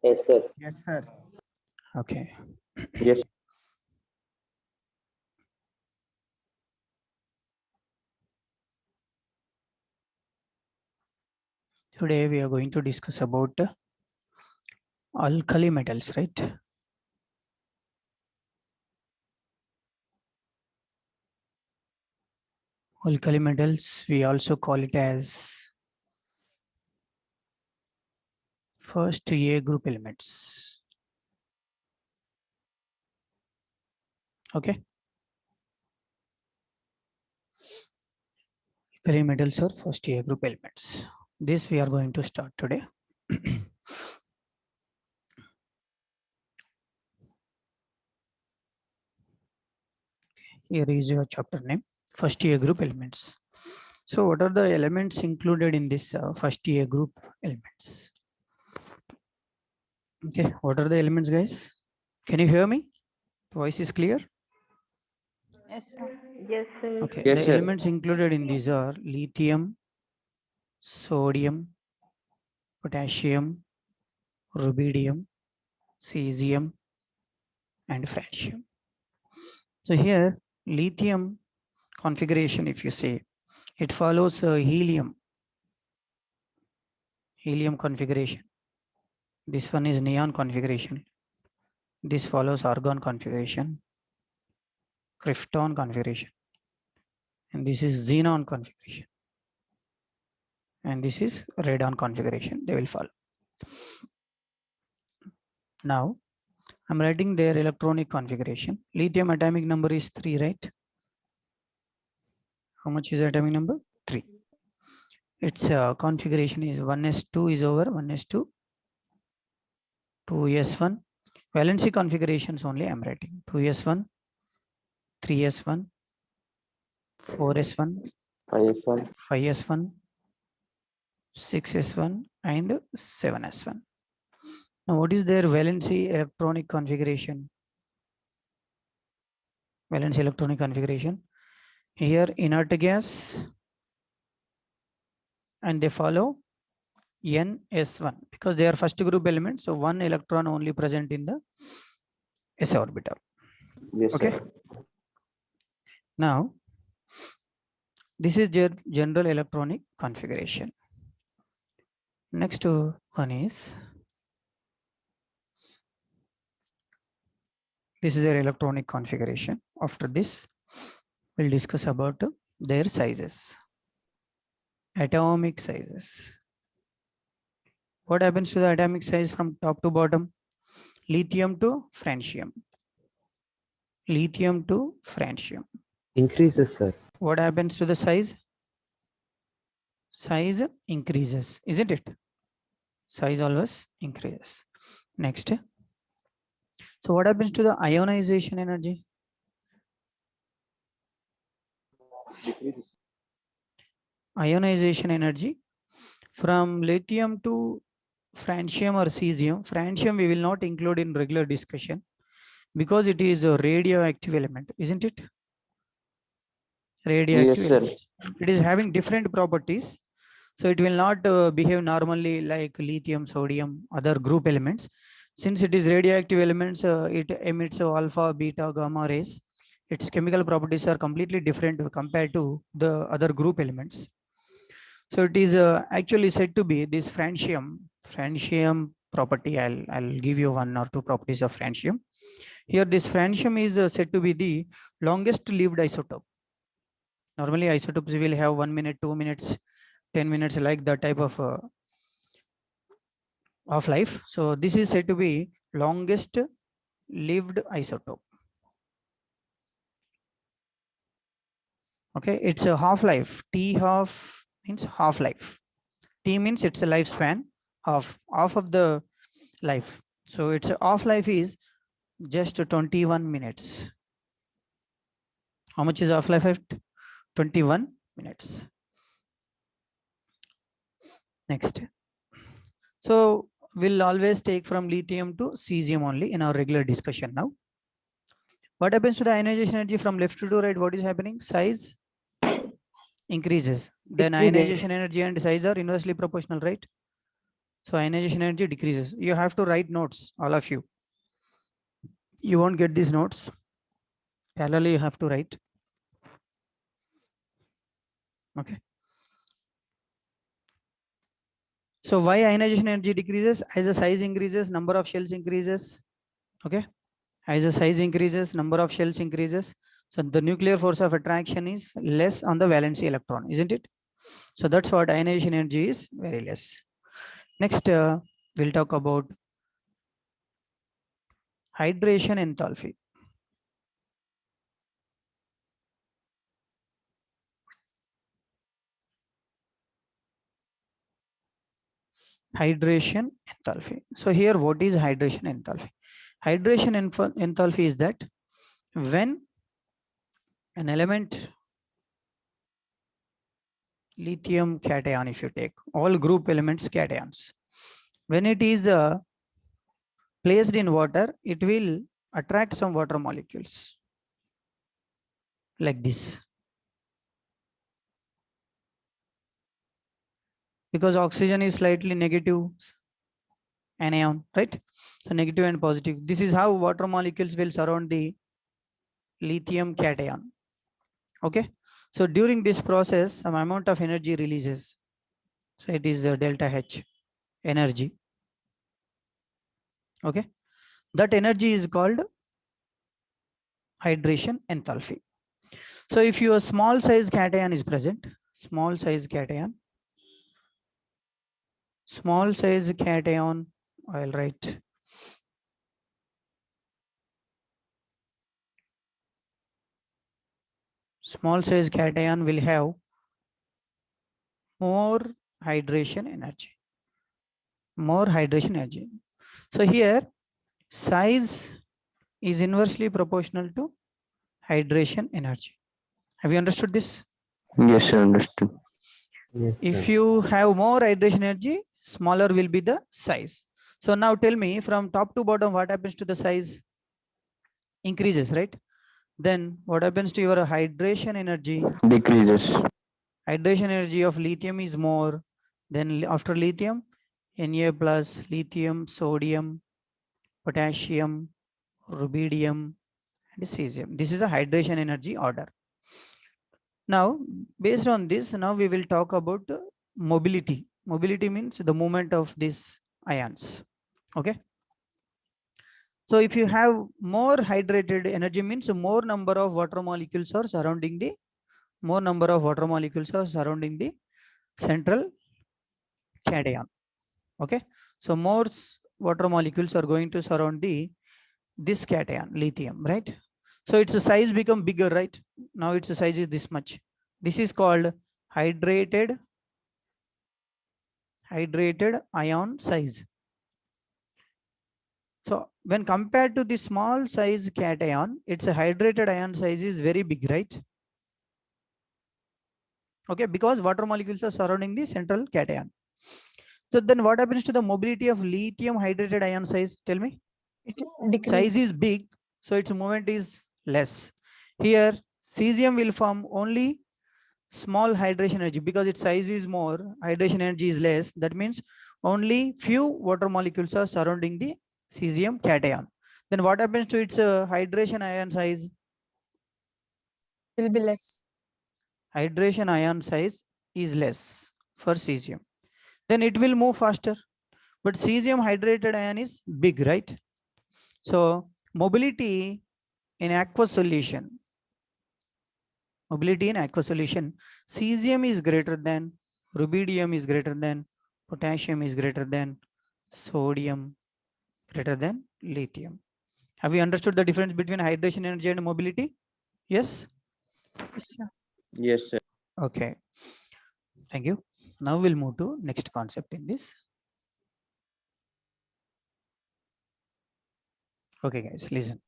Yes, sir. Yes, sir. Okay. Yes. Today we are going to discuss about alkali metals, right? Alkali metals, we also call it as first A group elements. Okay. Alkali metals are first A group elements. This we are going to start today. Here is your chapter name, first A group elements. So what are the elements included in this first A group elements? Okay, what are the elements, guys? Can you hear me? Voice is clear? Yes, sir. Yes, sir. Okay, Yes, the sir. elements included in these are lithium, sodium, potassium, rubidium, cesium, and francium. So here, lithium configuration, if you say, it follows helium configuration. This one is neon configuration. This follows argon configuration, krypton configuration, and this is xenon configuration, and this is radon configuration. They will follow. Now, I'm writing their electronic configuration. Lithium atomic number is 3, right? How much is atomic number? 3. Its configuration is 1s2 is over 1s2, 2s1. Valency configurations only I'm writing. 2s1, 3s1, 4s1, 5S1. 5s1, 6s1, and 7s1. Now, what is their valency electronic configuration? Valence electronic configuration. Here, inert gas, and they follow NS1 because they are first group elements. So one electron only present in the s orbital. Yes, Okay. sir. Now, this is their general electronic configuration. Next one is, this is their electronic configuration. After this, we'll discuss about their sizes, atomic sizes. What happens to the atomic size from top to bottom? Lithium to francium. Lithium to francium. Increases, sir. What happens to the size? Size increases, isn't it? Size always increases. Next. So what happens to the ionization energy? Decreases. Ionization energy from lithium to francium or cesium. Francium we will not include in regular discussion because it is a radioactive element, isn't it? Radioactive Yes, sir. element. It is having different properties. So it will not behave normally like lithium, sodium, other group elements. Since it is radioactive elements, it emits alpha, beta, gamma rays. Its chemical properties are completely different compared to the other group elements. So it is actually said to be this francium property. I'll give you one or two properties of francium. Here, this francium is said to be the longest lived isotope. Normally, isotopes will have 1 minute, 2 minutes, 10 minutes, like that type of life. So this is said to be longest lived isotope. Okay, it's a half-life. T half means half-life. T means it's a lifespan of half of the life. So its half-life is just 21 minutes. How much is half-life? 21 minutes. Next. So we'll always take from lithium to cesium only in our regular discussion now. What happens to the ionization energy from left to right? What is happening? Size increases. Then ionization energy and size are inversely proportional, right? So ionization energy decreases. You have to write notes, all of you. You won't get these notes. Parallelly, you have to write. Okay. So why ionization energy decreases? As the size increases, number of shells increases. Okay. As the size increases, number of shells increases. So the nuclear force of attraction is less on the valency electron, isn't it? So that's what ionization energy is, very less. Next, we'll talk about hydration enthalpy. Hydration enthalpy. So here, what is hydration enthalpy? Hydration enthalpy is that when an element, lithium cation, if you take all group elements cations, when it is placed in water, it will attract some water molecules like this. Because oxygen is slightly negative anion, right? So negative and positive. This is how water molecules will surround the lithium cation. Okay. So during this process, some amount of energy releases. So it is delta H energy. Okay. That energy is called hydration enthalpy. So if your small size cation is present, small size cation, I'll write small size cation will have more hydration energy. More hydration energy. So here size is inversely proportional to hydration energy. Have you understood this? Yes, sir, understood. Yes, If sir. you have more hydration energy, smaller will be the size. So now tell me, from top to bottom, what happens to the size? Increases, right? Then what happens to your hydration energy? Decreases. Hydration energy of lithium is more. Then after lithium, Na plus, lithium, sodium, potassium, rubidium, and cesium. This is a hydration energy order. Now, based on this, now we will talk about mobility. Mobility means the movement of these ions. Okay. So if you have more hydrated energy, means more number of water molecules are surrounding the central cation. Okay. So more water molecules are going to surround this cation, lithium, right? So its size become bigger, right? Now its size is this much. This is called hydrated ion size. So when compared to the small size cation, its a hydrated ion size is very big, right? Okay, because water molecules are surrounding the central cation. So then what happens to the mobility of lithium hydrated ion size? Tell me. It Size decreases. is big, so its movement is less. Here, cesium will form only small hydration energy because its size is more, hydration energy is less. That means only few water molecules are surrounding the cesium cation. Then what happens to its hydration ion size? Will be less. Hydration ion size is less for cesium. Then it will move faster. But cesium hydrated ion is big, right? So mobility in aqueous solution. Mobility in aqueous solution. Cesium is greater than, rubidium is greater than, potassium is greater than, sodium greater than lithium. Have you understood the difference between hydration energy and mobility? Yes? Yes, sir. Yes, sir. Okay. Thank you. Now we'll move to next concept in this. Okay, guys, listen.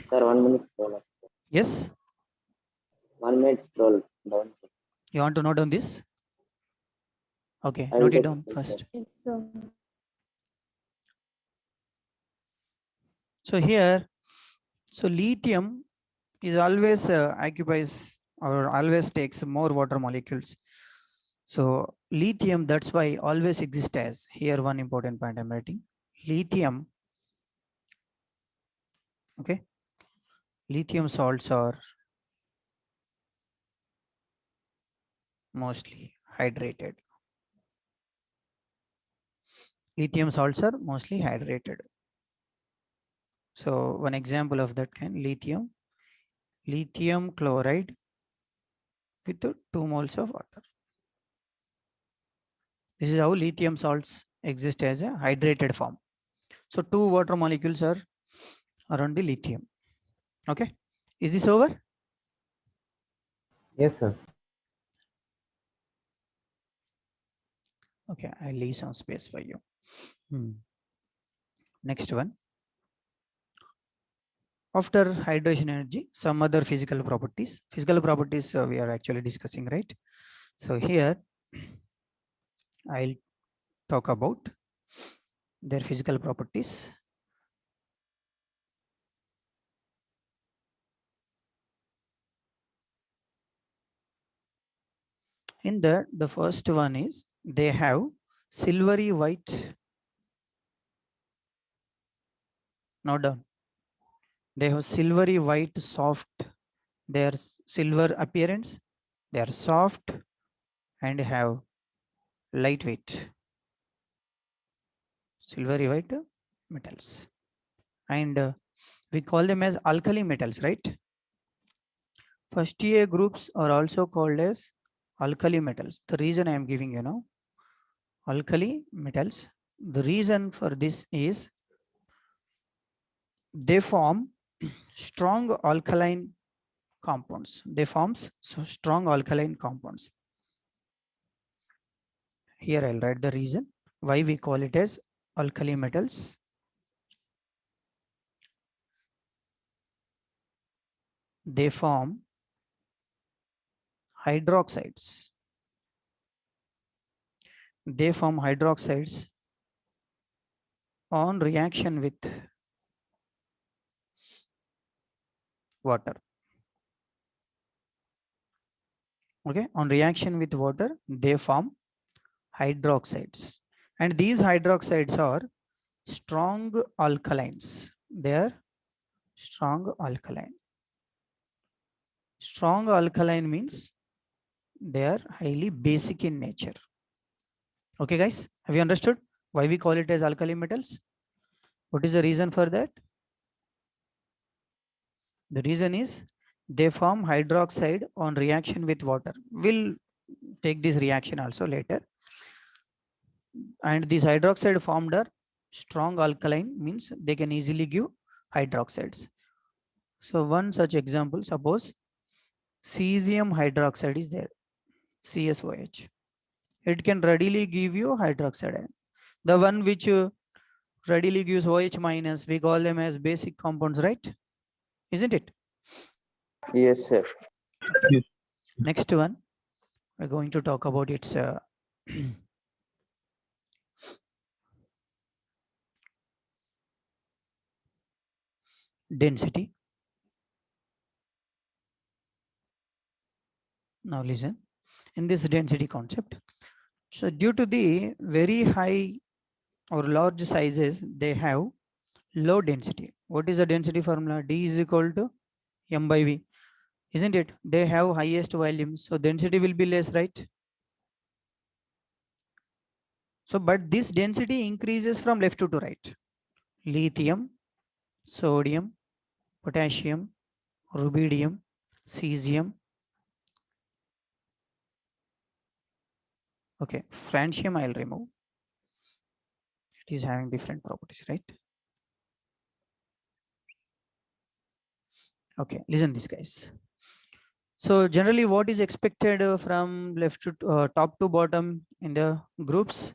Sir, 1 minute scroll up. Yes? 1 minute scroll down. Sir. You want to note down this? Okay, I will note it take down it, sir. first. So here, so lithium is always occupies or always takes more water molecules. So lithium, that's why always exist as, here one important point I'm writing, lithium, okay, lithium salts are mostly hydrated. Lithium salts are mostly hydrated. So one example of that kind, lithium chloride with 2 moles of water. This is how lithium salts exist as a hydrated form. So 2 water molecules are around the lithium. Okay, is this over? Yes, sir. Okay, I'll leave some space for you. Next one. After hydration energy, some other physical properties. Physical properties we are actually discussing, right? So here I'll talk about their physical properties. In that, the first one is they have silvery white. Note down. They have silvery white, soft. Their silver appearance. They are soft and have lightweight. Silvery white metals. And we call them as alkali metals, right? First year groups are also called as alkali metals. The reason I am giving you now, alkali metals, the reason for this is they form strong alkaline compounds. They form strong alkaline compounds. Here I'll write the reason why we call it as alkali metals. They form hydroxides. They form hydroxides on reaction with water. Okay, on reaction with water, they form hydroxides. And these hydroxides are strong alkalines. They are strong alkaline. Strong alkaline means they are highly basic in nature. Okay, guys, have you understood why we call it as alkali metals? What is the reason for that? The reason is they form hydroxide on reaction with water. We'll take this reaction also later. And these hydroxide formed are strong alkaline, means they can easily give hydroxides. So one such example, suppose cesium hydroxide is there, CSOH. It can readily give you hydroxide. The one which readily gives OH minus, we call them as basic compounds, right? Isn't it? Yes, sir. Yes. Next one, we're going to talk about its density. Now listen, in this density concept, so due to the very high or large sizes, they have low density. What is the density formula? D is equal to M by V, isn't it? They have highest volumes, so density will be less, right? So, but this density increases from left to right. Lithium, sodium, potassium, rubidium, cesium. Okay, francium I'll remove. It is having different properties, right? Okay, listen this, guys. So generally what is expected from left to top to bottom in the groups?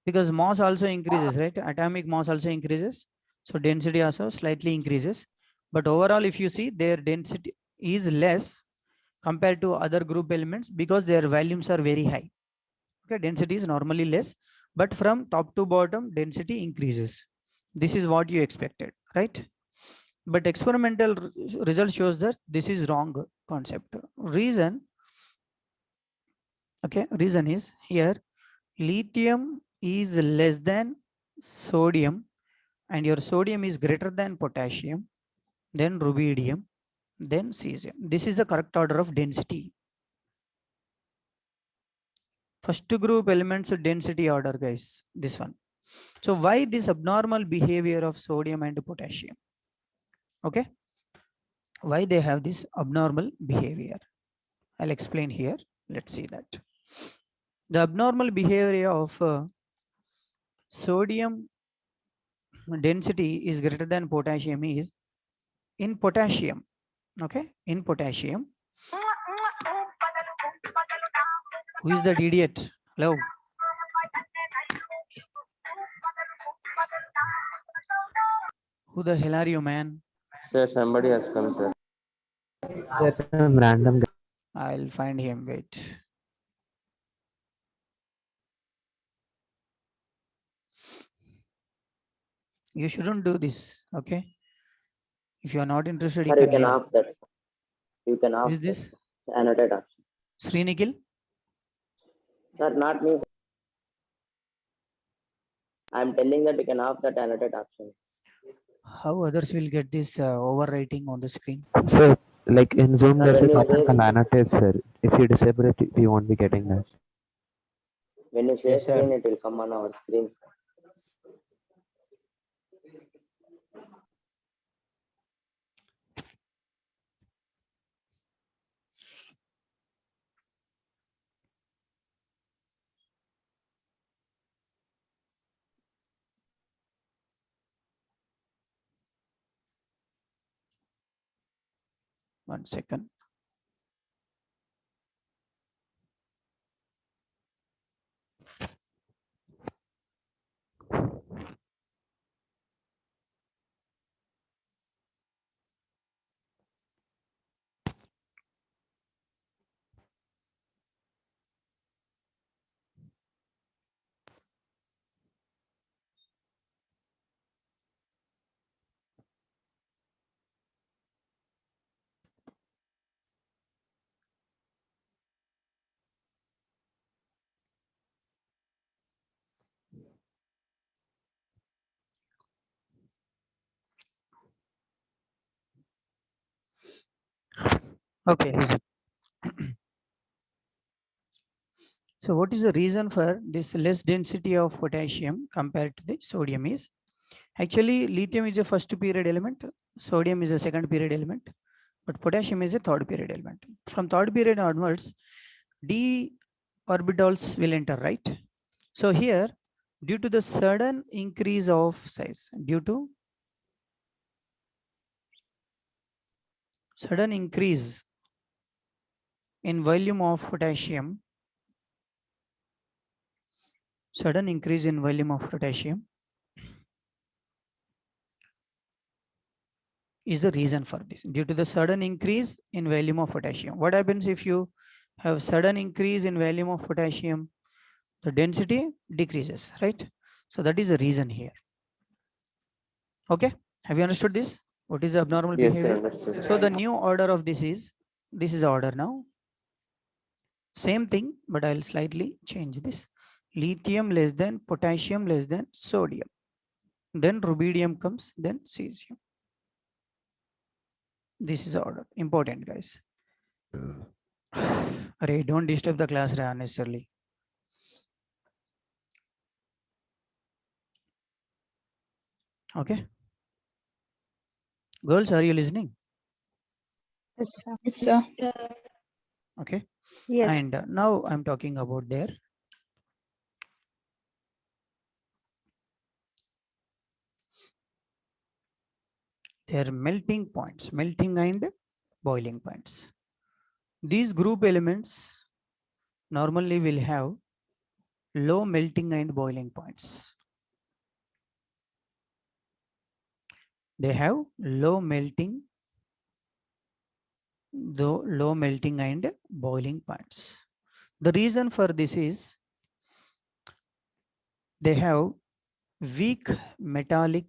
Because mass also increases, right? Atomic mass also increases. So density also slightly increases. But overall, if you see, their density is less compared to other group elements because their volumes are very high. Okay, density is normally less, but from top to bottom, density increases. This is what you expected, right? But experimental result shows that this is wrong concept. Reason, Okay, reason is here lithium is less than sodium and your sodium is greater than potassium, then rubidium, then cesium. This is the correct order of density. First group elements density order, guys, this one. So why this abnormal behavior of sodium and potassium? Okay, why they have this abnormal behavior? I'll explain here. Let's see that. The abnormal behavior of sodium density is greater than potassium is in potassium. Okay, in potassium. Who is that idiot? Hello. Who the hell are you, man? Sir, somebody has come, sir. There's some random guy. I'll find him. Wait. You shouldn't do this. Okay. If you are not interested, you Sir, you can can leave. off that. You can Who off is this? that. Annotate option. Srinigil? Sir, not me. I'm telling that you can off that annotate option. How others will get this overwriting on the screen? So, like in Zoom, Sir, there's when a you option say called annotate, sir. If you disable it, we won't be getting that. when you share Yes, sir. screen, it will come on our screen. One second. Okay, listen. So what is the reason for this less density of potassium compared to the sodium is? Actually, lithium is a first period element, sodium is a second period element, but potassium is a third period element. From third period onwards, d orbitals will enter, right? So here, due to the sudden increase of size, due to sudden increase in volume of potassium, sudden increase in volume of potassium is the reason for this. Due to the sudden increase in volume of potassium. What happens if you have sudden increase in volume of potassium? The density decreases, right? So that is the reason here. Okay, have you understood this? What is the abnormal Yes, sir, behavior? understood. So the new order of this is order now. Same thing, but I'll slightly change this. Lithium less than potassium less than sodium. Then rubidium comes, then cesium. This is the order. Important, guys. Array, don't disturb the class unnecessarily. Okay. Girls, are you listening? Yes, sir. Yes, sir. Okay. Yes. And now I'm talking about their melting points, melting and boiling points. These group elements normally will have low melting and boiling points. They have low melting and boiling points. The reason for this is they have weak metallic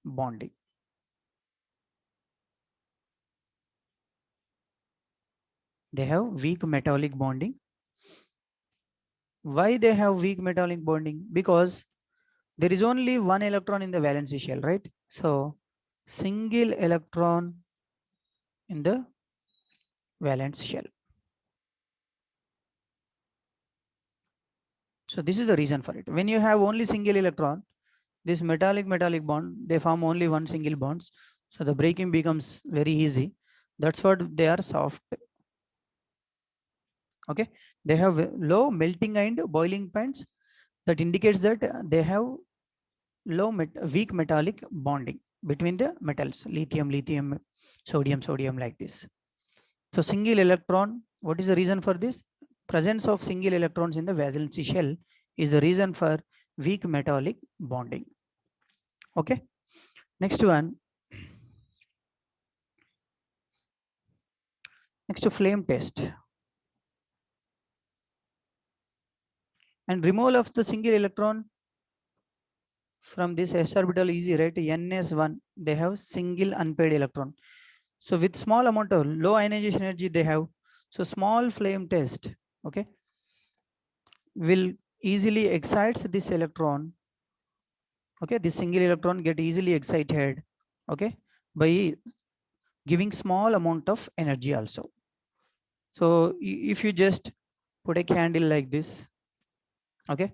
bonding. They have weak metallic bonding Why they have weak metallic bonding? Because there is only one electron in the valency shell, right? So single electron in the valence shell. So this is the reason for it. When you have only single electron, this metallic bond, they form only one single bonds. So the breaking becomes very easy. That's what they are soft. Okay, they have low melting and boiling points. That indicates that they have weak metallic bonding between the metals, lithium, sodium like this. So single electron, what is the reason for this? Presence of single electrons in the valency shell is the reason for weak metallic bonding. Okay, next one. Next to flame test. And removal of the single electron from this s orbital easy, right? ns1, they have single unpaired electron. So with small amount of low ionization energy they have. So small flame test, okay, will easily excites this electron. Okay, this single electron get easily excited, okay, by giving small amount of energy also. So if you just put a candle like this, okay,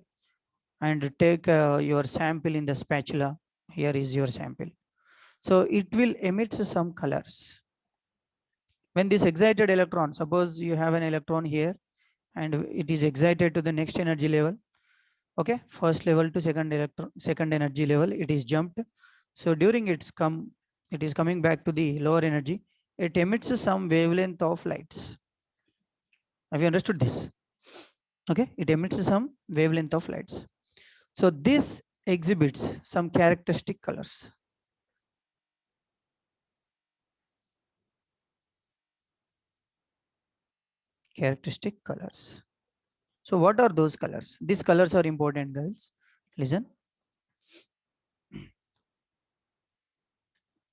and take your sample in the spatula, here is your sample. So it will emit some colors. When this excited electron, suppose you have an electron here and it is excited to the next energy level, okay, first level to second energy level, it is jumped. So during it is coming back to the lower energy, it emits some wavelength of lights. Have you understood this? Okay, it emits some wavelength of lights. So this exhibits some characteristic colors. Characteristic colors. So what are those colors? These colors are important, guys. Listen.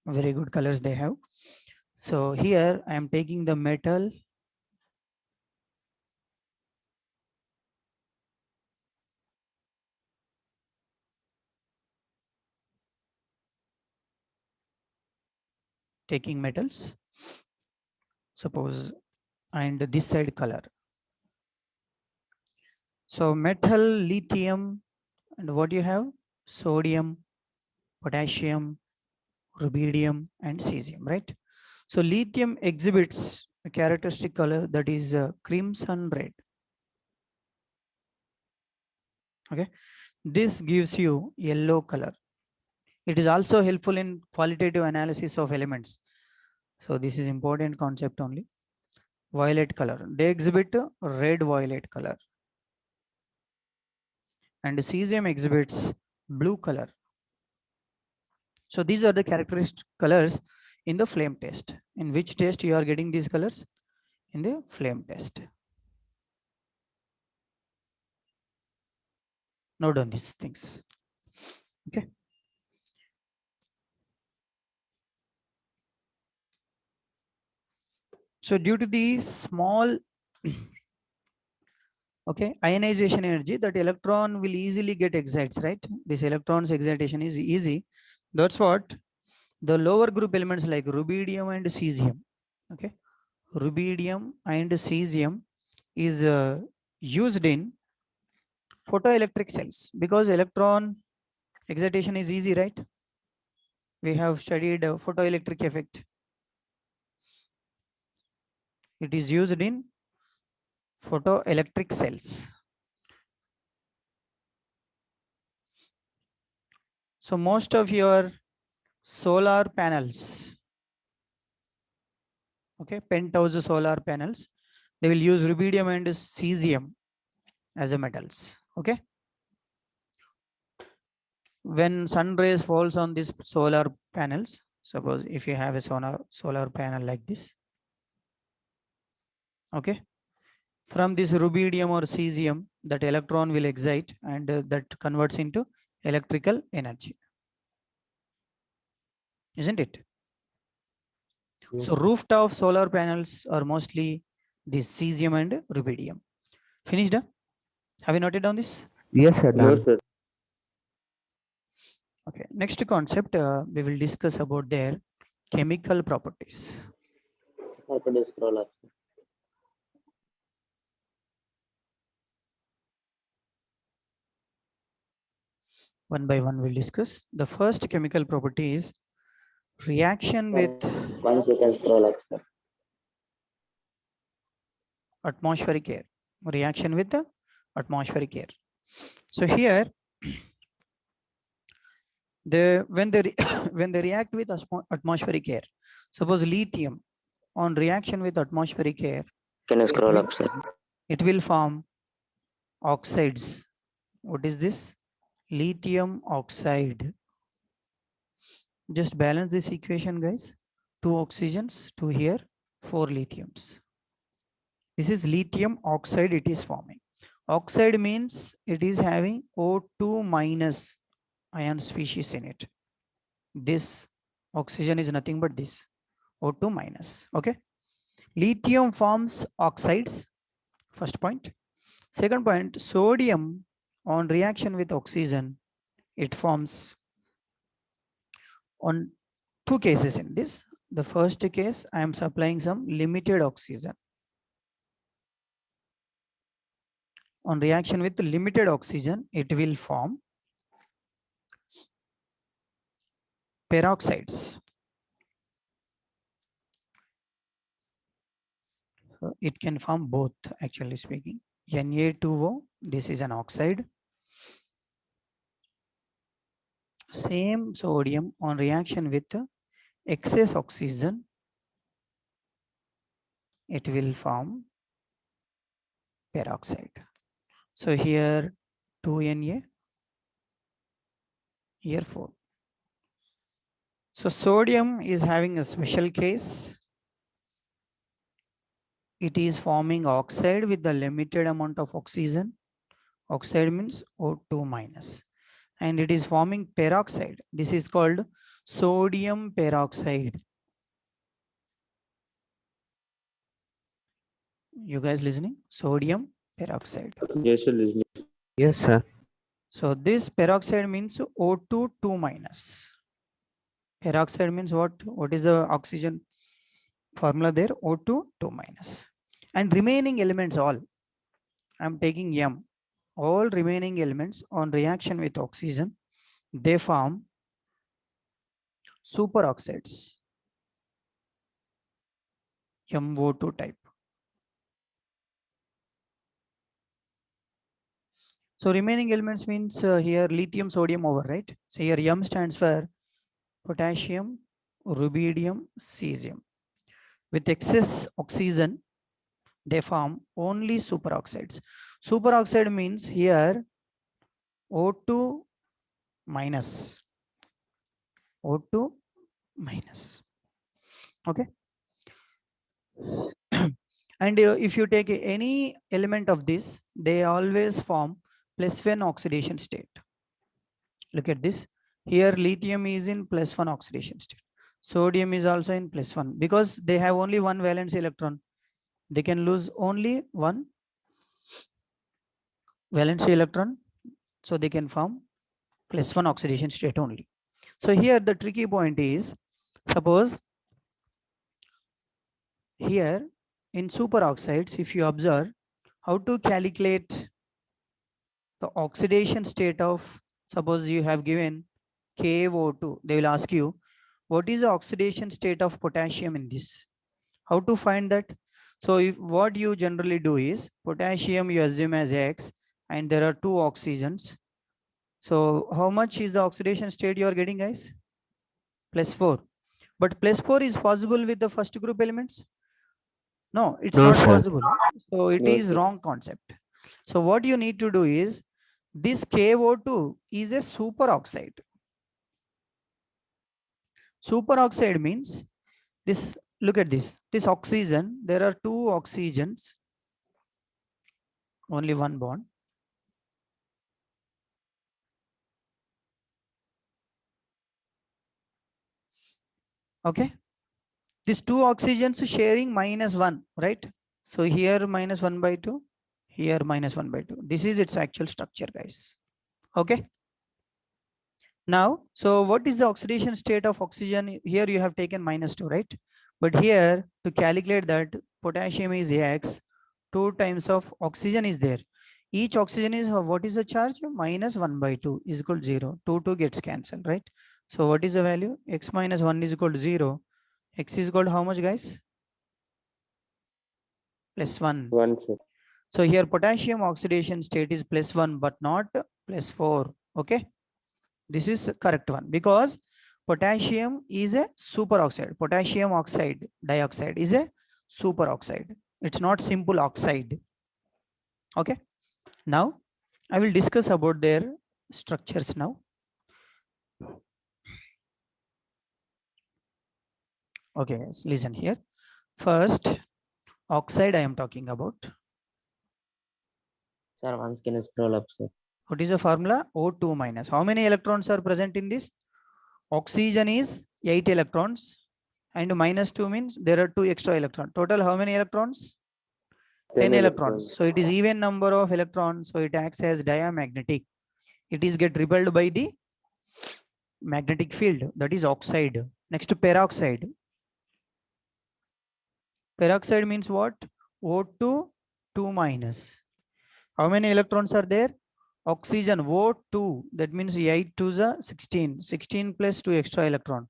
Very good colors they have. So here I am taking the metal. Taking metals. Suppose, and this side color. So metal, lithium, and what you have? Sodium, potassium, rubidium, and cesium, right? So lithium exhibits a characteristic color that is crimson red. Okay, this gives you yellow color. It is also helpful in qualitative analysis of elements. So this is important concept only. Violet color, they exhibit red violet color. And cesium exhibits blue color. So these are the characteristic colors in the flame test. In which test you are getting these colors? In the flame test. Note down these things. Okay. So due to the small okay, ionization energy, that electron will easily get excites, right? This electron's excitation is easy. That's what the lower group elements like rubidium and cesium, okay, rubidium and cesium is used in photoelectric cells because electron excitation is easy, right? We have studied photoelectric effect. It is used in photoelectric cells. So most of your solar panels, okay, penthouse solar panels, they will use rubidium and cesium as a metals. Okay, when sun rays falls on these solar panels, suppose if you have a solar panel like this, okay, from this rubidium or cesium, that electron will excite and that converts into electrical energy, isn't it? Yes. So rooftop solar panels are mostly this cesium and rubidium. Finished? Have you noted down this? Yes, sir. No, Done. sir. Okay. Next concept, we will discuss about their chemical properties. Sir, could you scroll up? One by one, we'll discuss. The first chemical property is reaction Sir, with once you can scroll up, sir. atmospheric air. Reaction with the atmospheric air. So here, when they when they react with atmospheric air, suppose lithium on reaction with atmospheric air, Can you scroll up, sir? it will form oxides. What is this? Lithium oxide. Just balance this equation, guys. 2 oxygens, 2 here, 4 lithiums. This is lithium oxide it is forming. Oxide means it is having O2 minus ion species in it. This oxygen is nothing but this O2 minus. Okay. Lithium forms oxides. First point. Second point, sodium on reaction with oxygen, it forms on 2 cases in this. The first case, I am supplying some limited oxygen. On reaction with limited oxygen, it will form peroxides. So it can form both, actually speaking. Na2O, this is an oxide. Same sodium on reaction with excess oxygen, it will form peroxide. So here 2Na, here 4. So sodium is having a special case. It is forming oxide with the limited amount of oxygen. Oxide means O2 minus. And it is forming peroxide. This is called sodium peroxide. You guys listening? Sodium peroxide. Yes, sir. Listening. Yes, sir. So this peroxide means O2 2 minus. Peroxide means what? What is the oxygen formula there? O2 2 minus. And remaining elements all, I'm taking M. All remaining elements on reaction with oxygen, they form superoxides. MO2 type. So remaining elements means here lithium, sodium over, right? So here M stands for potassium, rubidium, cesium. With excess oxygen, they form only superoxides. Superoxide means here O2 minus. O2 minus. Okay. And if you take any element of this, they always form +1 oxidation state. Look at this. Here lithium is in +1 oxidation state. Sodium is also in +1 because they have only one valence electron. They can lose only one valence electron. So they can form +1 oxidation state only. So here the tricky point is, suppose here in superoxides, if you observe how to calculate the oxidation state of, suppose you have given KO2, they will ask you, what is the oxidation state of potassium in this? How to find that? So if what you generally do is potassium you assume as X and there are 2 oxygens. So how much is the oxidation state you are getting, guys? +4. But +4 is possible with the first group elements? No, it's No, not sir. possible. So it No, is sir. wrong concept. So what you need to do is this KO2 is a superoxide. Superoxide means this, look at this, this oxygen, there are 2 oxygens, only one bond. Okay. These 2 oxygens sharing -1, right? So here -1/2, here -1/2. This is its actual structure, guys. Okay. Now, so what is the oxidation state of oxygen? Here you have taken -2, right? But here to calculate that, potassium is X, 2 times of oxygen is there. Each oxygen is what is the charge? -1/2 is equal to 0. 2 gets cancelled, right? So what is the value? X minus 1 is equal to 0. X is equal to how much, guys? +1. 1, sir. So here potassium oxidation state is +1, but not +4. Okay. This is correct one because potassium is a superoxide. Potassium oxide dioxide is a superoxide. It's not simple oxide. Okay. Now I will discuss about their structures now. Okay, listen here. First, oxide I am talking about. Sir, once can you scroll up, sir? What is the formula? O2 minus. How many electrons are present in this? Oxygen is 8 electrons and -2 means there are 2 extra electrons. Total how many electrons? 10 electrons. So it is even number of electrons. So it acts as diamagnetic. It is get repelled by the magnetic field. That is oxide. Next, peroxide. Peroxide means what? O2 2 minus. How many electrons are there? Oxygen O2, that means 8 to the 16. 16 plus 2 extra electron.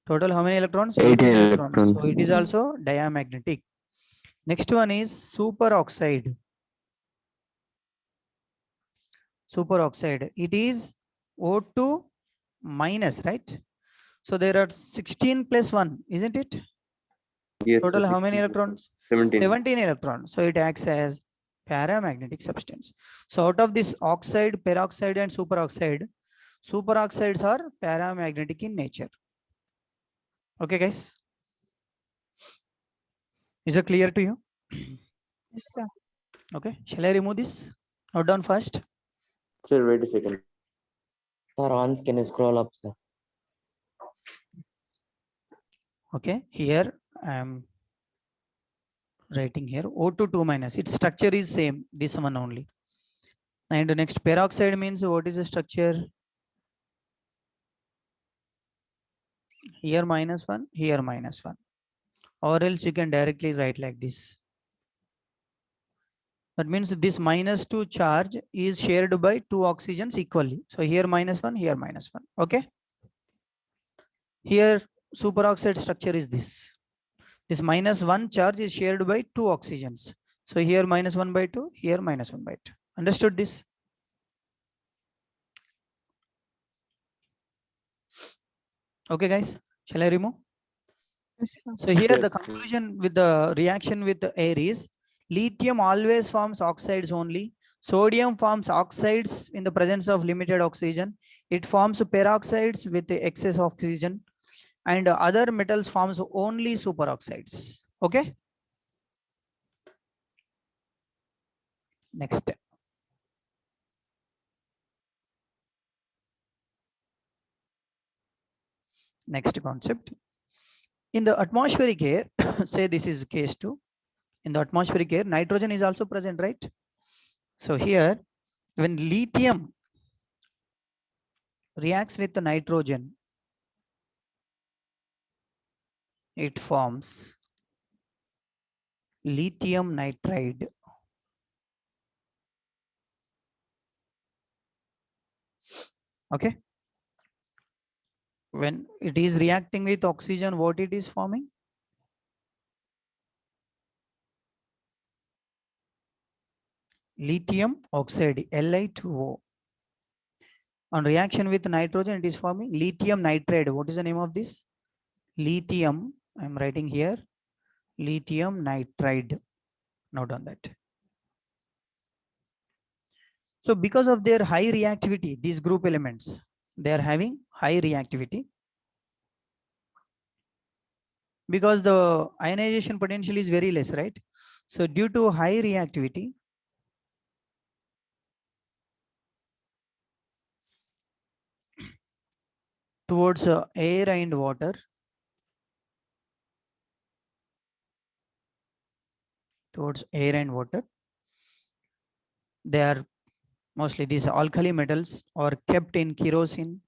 Total how many electrons? 18 electrons. So it is also diamagnetic. Next one is superoxide. Superoxide. It is O2 minus, right? So there are 16 plus 1, isn't it? Yes, Total sir. how many electrons? 17. 17 electrons. So it acts as paramagnetic substance. So out of this oxide, peroxide and superoxide, superoxides are paramagnetic in nature. Okay, guys. Is it clear to you? Yes, sir. Okay. Shall I remove this? Note down first. Sir, wait a second. Sir, once can you scroll up, sir? Okay. Here I am writing here O2 2 minus. Its structure is same. This one only. And the next peroxide means what is the structure? Here -1, here -1. Or else you can directly write like this. That means this -2 charge is shared by 2 oxygens equally. So here -1, here -1. Okay. Here superoxide structure is this. This -1 charge is shared by 2 oxygens. So here -1/2, here -1/2. Understood this? Okay, guys. Shall I remove? Yes, sir. So here Yes. the conclusion with the reaction with the air is lithium always forms oxides only. Sodium forms oxides in the presence of limited oxygen. It forms peroxides with the excess oxygen, and other metals forms only superoxides. Okay. Next. Next concept. In the atmospheric air, say this is case 2. In the atmospheric air, nitrogen is also present, right? So here, when lithium reacts with the nitrogen, it forms lithium nitride. Okay. When it is reacting with oxygen, what it is forming? Lithium oxide, Li2O. On reaction with nitrogen, it is forming lithium nitride. What is the name of this? Lithium, I'm writing here, lithium nitride. Note on that. So because of their high reactivity, these group elements, they are having high reactivity. Because the ionization potential is very less, right? So due to high reactivity, towards air and water, They are mostly these alkali metals are kept in kerosene.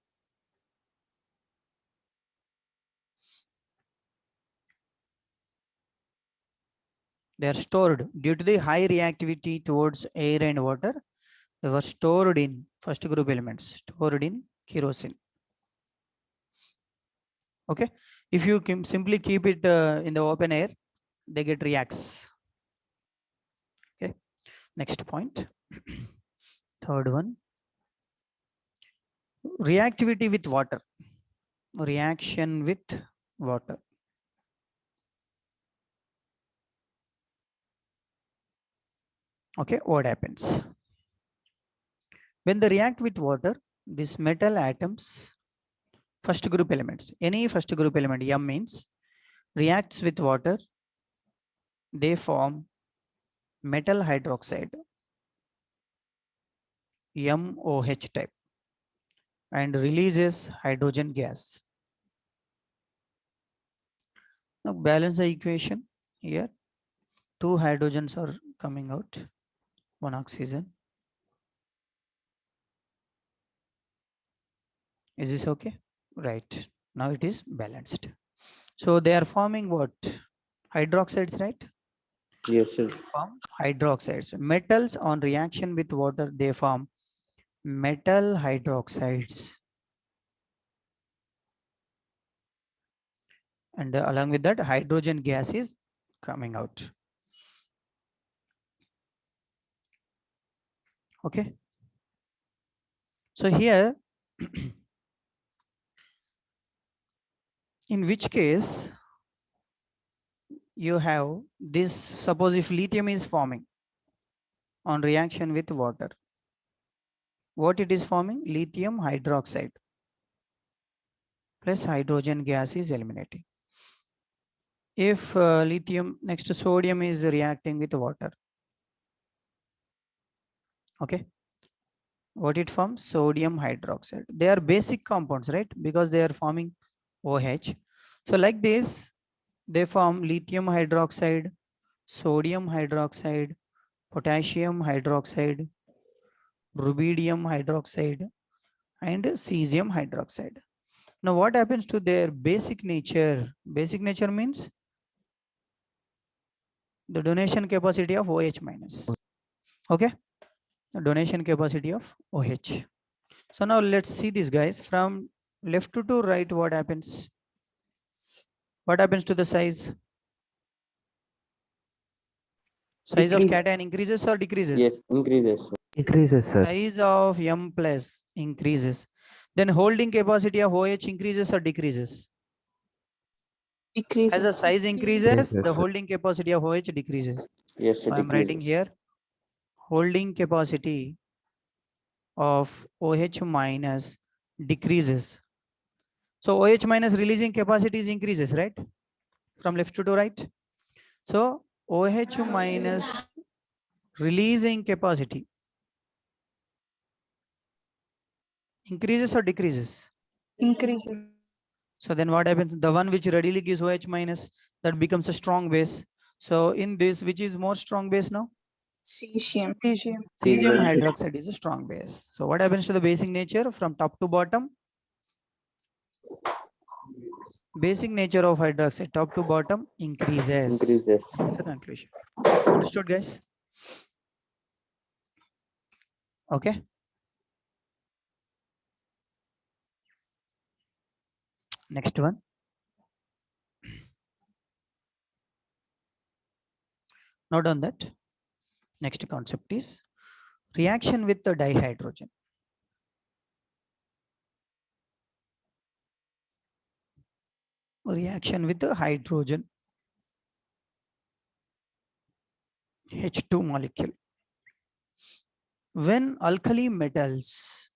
They are stored due to the high reactivity towards air and water. They were stored in first group elements, stored in kerosene. Okay, if you can simply keep it in the open air, they get reacts. Okay, next point. Third one, reactivity with water. Reaction with water. Okay, what happens? When they react with water, these metal atoms, first group elements, any first group element, M means, reacts with water, they form metal hydroxide, MOH type, and releases hydrogen gas. Now balance the equation here. 2 hydrogens are coming out, 1 oxygen. Is this okay? Right. Now it is balanced. So they are forming what? Hydroxides, right? Yes, sir. Form hydroxides. Metals on reaction with water, they form metal hydroxides. And along with that, hydrogen gas is coming out. Okay. So here, in which case, you have this, suppose if lithium is forming on reaction with water, what it is forming? Lithium hydroxide plus hydrogen gas is eliminating. If lithium next to sodium is reacting with water, okay, what it forms? Sodium hydroxide. They are basic compounds, right? Because they are forming OH. So like this, they form lithium hydroxide, sodium hydroxide, potassium hydroxide, rubidium hydroxide, and cesium hydroxide. Now what happens to their basic nature? Basic nature means the donation capacity of OH minus. Okay, the donation capacity of OH. So now let's see this, guys, from left to right. What happens? What happens to the size? Size of Decrease. cation increases or decreases? Yes, increases. Sir. Increases, sir. Size of M plus increases. Then holding capacity of OH increases or decreases? As the Decreases. size increases, Decreases, the sir. holding capacity of OH decreases. Yes, sir. So I'm writing Decreases. here, holding capacity of OH minus decreases. So OH minus releasing capacity is increases, right? From left to right. So OH minus releasing capacity increases or decreases? Increases. So then what happens? The one which readily gives OH minus, that becomes a strong base. So in this, which is more strong base now? Cesium. Cesium. Cesium hydroxide is a strong base. So what happens to the basic nature from top to bottom? Basic nature of hydroxide, top to bottom, increases. Increases. That's the conclusion. Understood, guys? Okay. Next one. Note on that. Next concept is reaction with the dihydrogen. Reaction with the hydrogen, H2 molecule. When alkali metals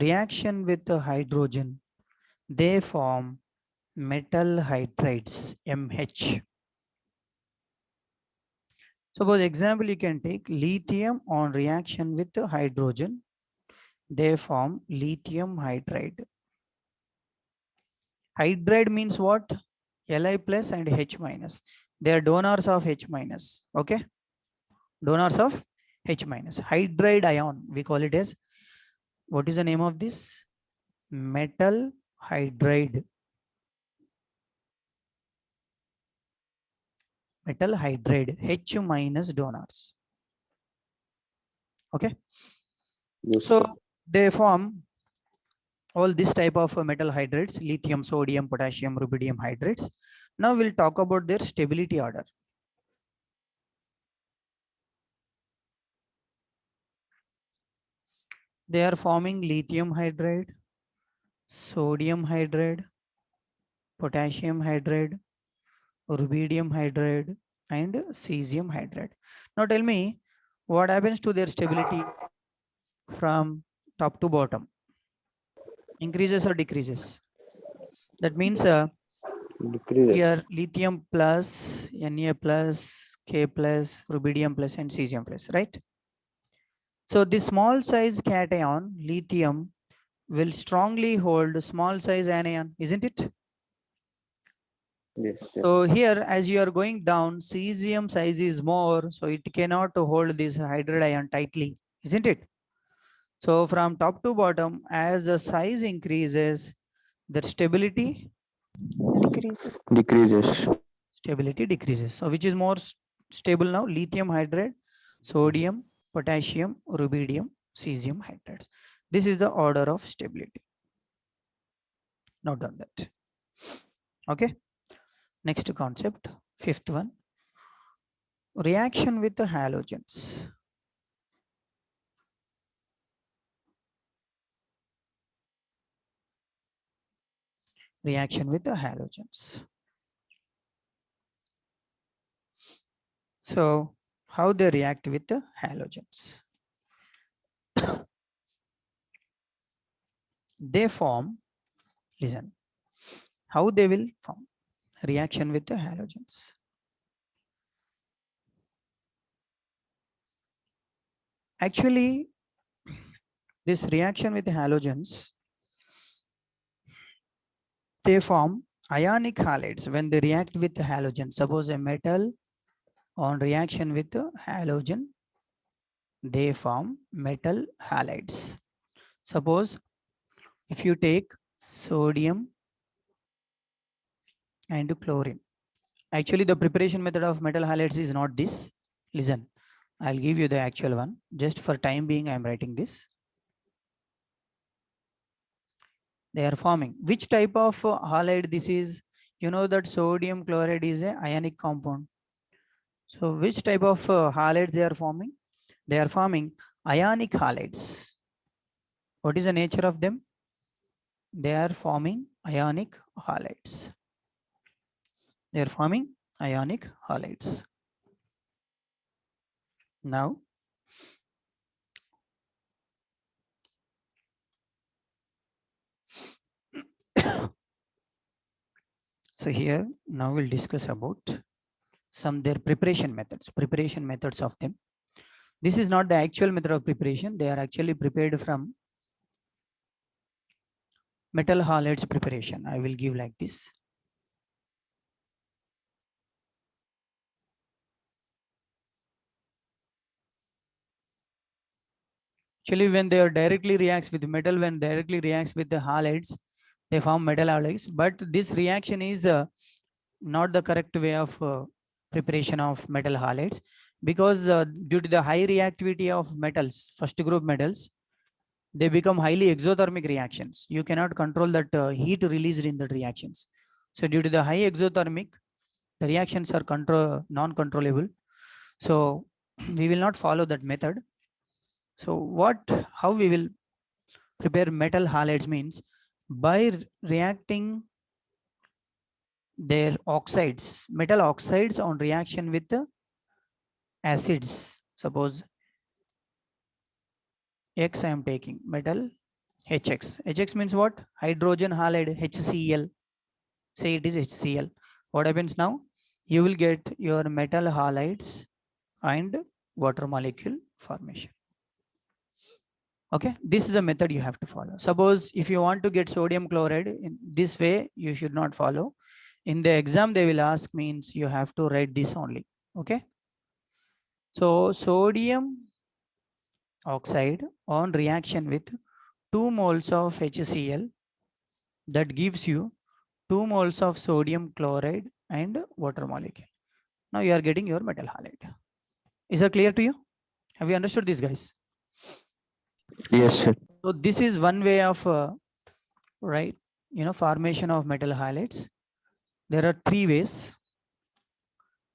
reaction with the hydrogen, they form metal hydrides, MH. Suppose example you can take lithium on reaction with the hydrogen, they form lithium hydride. Hydride means what? Li plus and H minus. They are donors of H minus. Okay, donors of H minus. Hydride ion, we call it as, what is the name of this? Metal hydride. Metal hydride, H minus donors. Okay. Yes, So sir. they form all this type of metal hydrates, lithium, sodium, potassium, rubidium hydrates. Now we'll talk about their stability order. They are forming lithium hydride, sodium hydride, potassium hydride, rubidium hydride, and cesium hydride. Now tell me, what happens to their stability from top to bottom? Increases or decreases? That means Decreases. here lithium plus, Na plus, K plus, rubidium plus, and cesium plus, right? So the small size cation, lithium, will strongly hold small size anion, isn't it? Yes, yes. So here, as you are going down, cesium size is more, so it cannot hold this hydride ion tightly, isn't it? So from top to bottom, as the size increases, the stability Decreases. Decreases. decreases. So which is more stable now? Lithium hydride, sodium, potassium, rubidium, cesium hydrides. This is the order of stability. Note down that. Okay. Next concept, fifth one, reaction with the halogens. Reaction with the halogens. So how they react with the halogens? They form, listen, how they will form reaction with the halogens. Actually, this reaction with the halogens, they form ionic halides when they react with the halogen. Suppose a metal on reaction with the halogen, they form metal halides. Suppose if you take sodium and chlorine. Actually, the preparation method of metal halides is not this. Listen, I'll give you the actual one. Just for time being, I'm writing this. They are forming. Which type of halide this is? You know that sodium chloride is a ionic compound. So which type of halides they are forming? They are forming ionic halides. What is the nature of them? They are forming ionic halides. They are forming ionic halides. Now, so here now we'll discuss about some their preparation methods of them. This is not the actual method of preparation. They are actually prepared from metal halides preparation. I will give like this. Actually, when they are directly reacts with metal, when directly reacts with the halides, they form metal halides. But this reaction is not the correct way of preparation of metal halides, because due to the high reactivity of metals, first group metals, they become highly exothermic reactions. You cannot control that heat released in the reactions. So due to the high exothermic, the reactions are non-controllable. So we will not follow that method. So how we will prepare metal halides means by reacting their oxides, metal oxides on reaction with the acids. Suppose X I am taking metal HX. HX means what? Hydrogen halide HCl. Say it is HCl. What happens now? You will get your metal halides and water molecule formation. Okay, this is a method you have to follow. Suppose if you want to get sodium chloride in this way, you should not follow. In the exam, they will ask means you have to write this only. Okay. So sodium oxide on reaction with 2 moles of HCl, that gives you 2 moles of sodium chloride and water molecule. Now you are getting your metal halide. Is that clear to you? Have you understood this, guys? Yes, sir. So this is one way of right, formation of metal halides. There are 3 ways.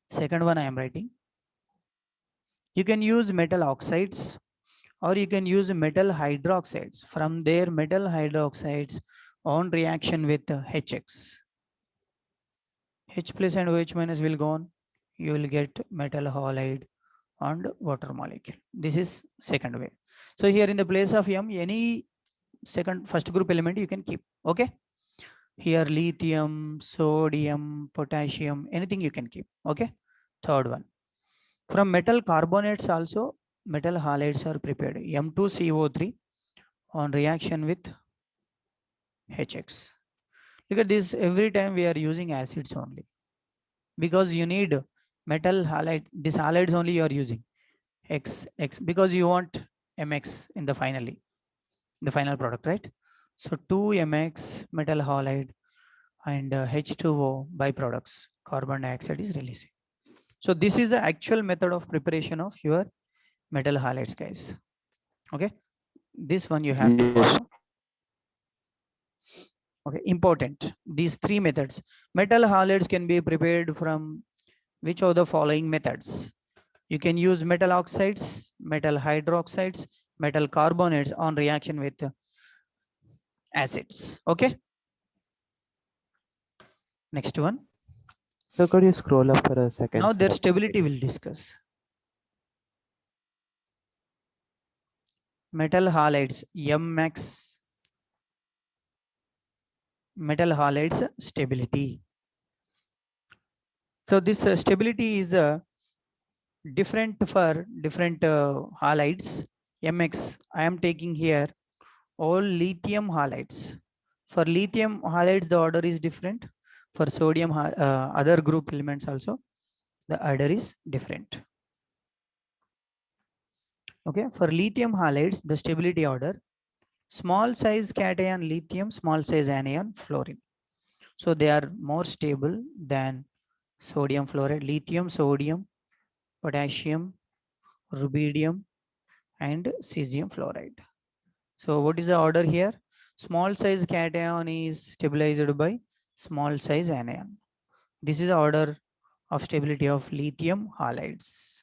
Second one I am writing. You can use metal oxides or you can use metal hydroxides. From there, metal hydroxides on reaction with HX. H plus and OH minus will go on. You will get metal halide and water molecule. This is second way. So here in the place of M, any first group element you can keep. Okay. Here lithium, sodium, potassium, anything you can keep. Okay. Third one. From metal carbonates also, metal halides are prepared. M2CO3 on reaction with HX. Look at this, every time we are using acids only. Because you need metal halide, this halides only you are using. X, because you want MX in the the final product, right? So 2MX metal halide and H2O byproducts, carbon dioxide is releasing. So this is the actual method of preparation of your metal halides, guys. Okay, this one you have to follow. Okay, important. These 3 methods. Metal halides can be prepared from which of the following methods? You can use metal oxides, metal hydroxides, metal carbonates on reaction with acids. Okay. Next one. So could you scroll up for a second? Now their stability we'll discuss. Metal halides, MX. Metal halides stability. So this stability is different for different halides. MX, I am taking here all lithium halides. For lithium halides, the order is different. For sodium, other group elements also, the order is different. Okay, for lithium halides, the stability order, small size cation lithium, small size anion fluorine. So they are more stable than sodium fluoride, lithium, sodium, potassium, rubidium, and cesium fluoride. So what is the order here? Small size cation is stabilized by small size anion. This is the order of stability of lithium halides.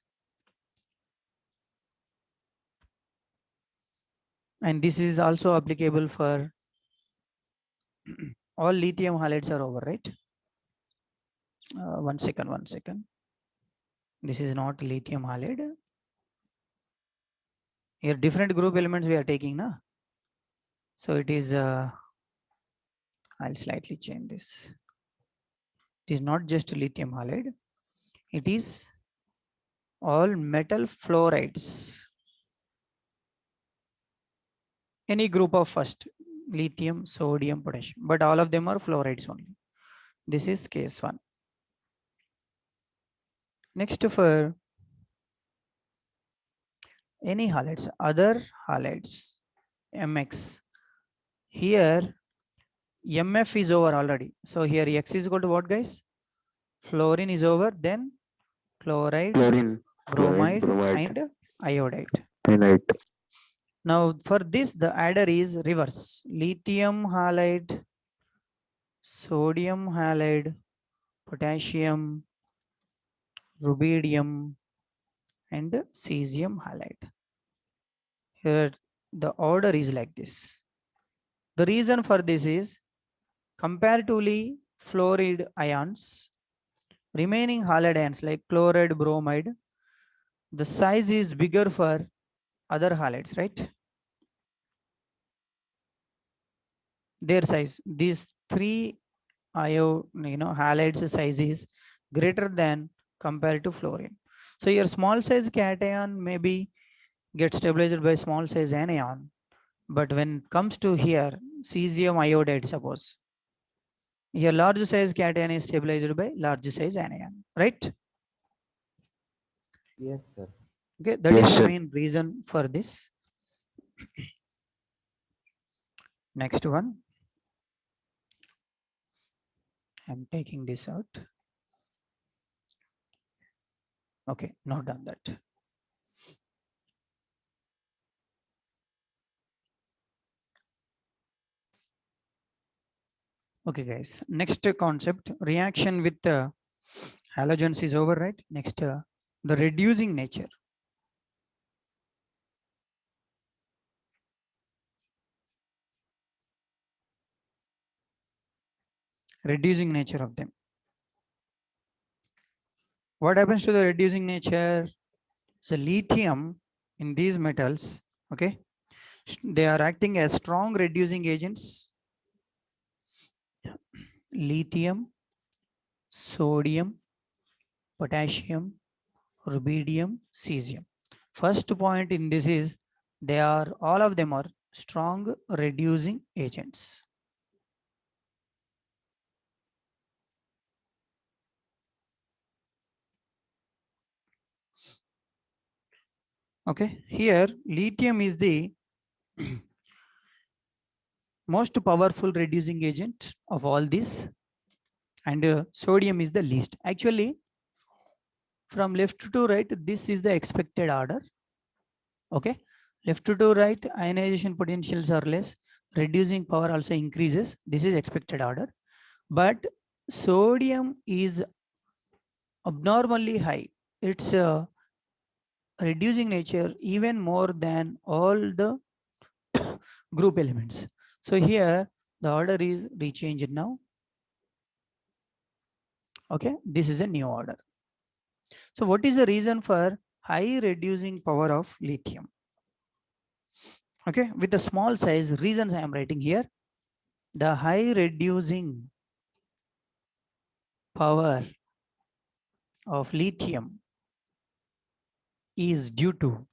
And this is also applicable for all lithium halides are over, right? One second. This is not lithium halide. Here different group elements we are taking, na? So it is, I'll slightly change this. It is not just lithium halide. It is all metal fluorides. Any group of first, lithium, sodium, potassium, but all of them are fluorides only. This is case 1. Next, for any halides, other halides, MX. Here, MF is over already. So here X is equal to what, guys? Fluorine is over, then chloride, bromide, and iodide. Now for this, the adder is reverse. Lithium halide, sodium halide, potassium, rubidium, and cesium halide. Here the order is like this. The reason for this is comparatively fluoride ions, remaining halide ions like chloride, bromide, the size is bigger for other halides, right? Their size, these 3 halides size is greater than compared to fluorine. So your small size cation maybe get stabilized by small size anion, but when it comes to here cesium iodide, suppose here large size cation is stabilized by large size anion, right? Yes, sir. Okay, that is the main reason for this. Next one. I'm taking this out. Okay, not done that. Okay, guys. Next concept, reaction with halogens is over, right? Next, the reducing nature. Reducing nature of them. What happens to the reducing nature? So lithium in these metals, okay, they are acting as strong reducing agents. Lithium, sodium, potassium, rubidium, cesium. First point in this is they are, all of them are strong reducing agents. Okay, here lithium is the most powerful reducing agent of all these, and sodium is the least. Actually, from left to right, this is the expected order. Okay, left to right, ionization potentials are less, reducing power also increases. This is expected order, but sodium is abnormally high. It's reducing nature even more than all the group elements. So here the order is rechanged now. Okay, this is a new order. So what is the reason for high reducing power of lithium? Okay, with the small size, reasons I am writing here. The high reducing power of lithium is due to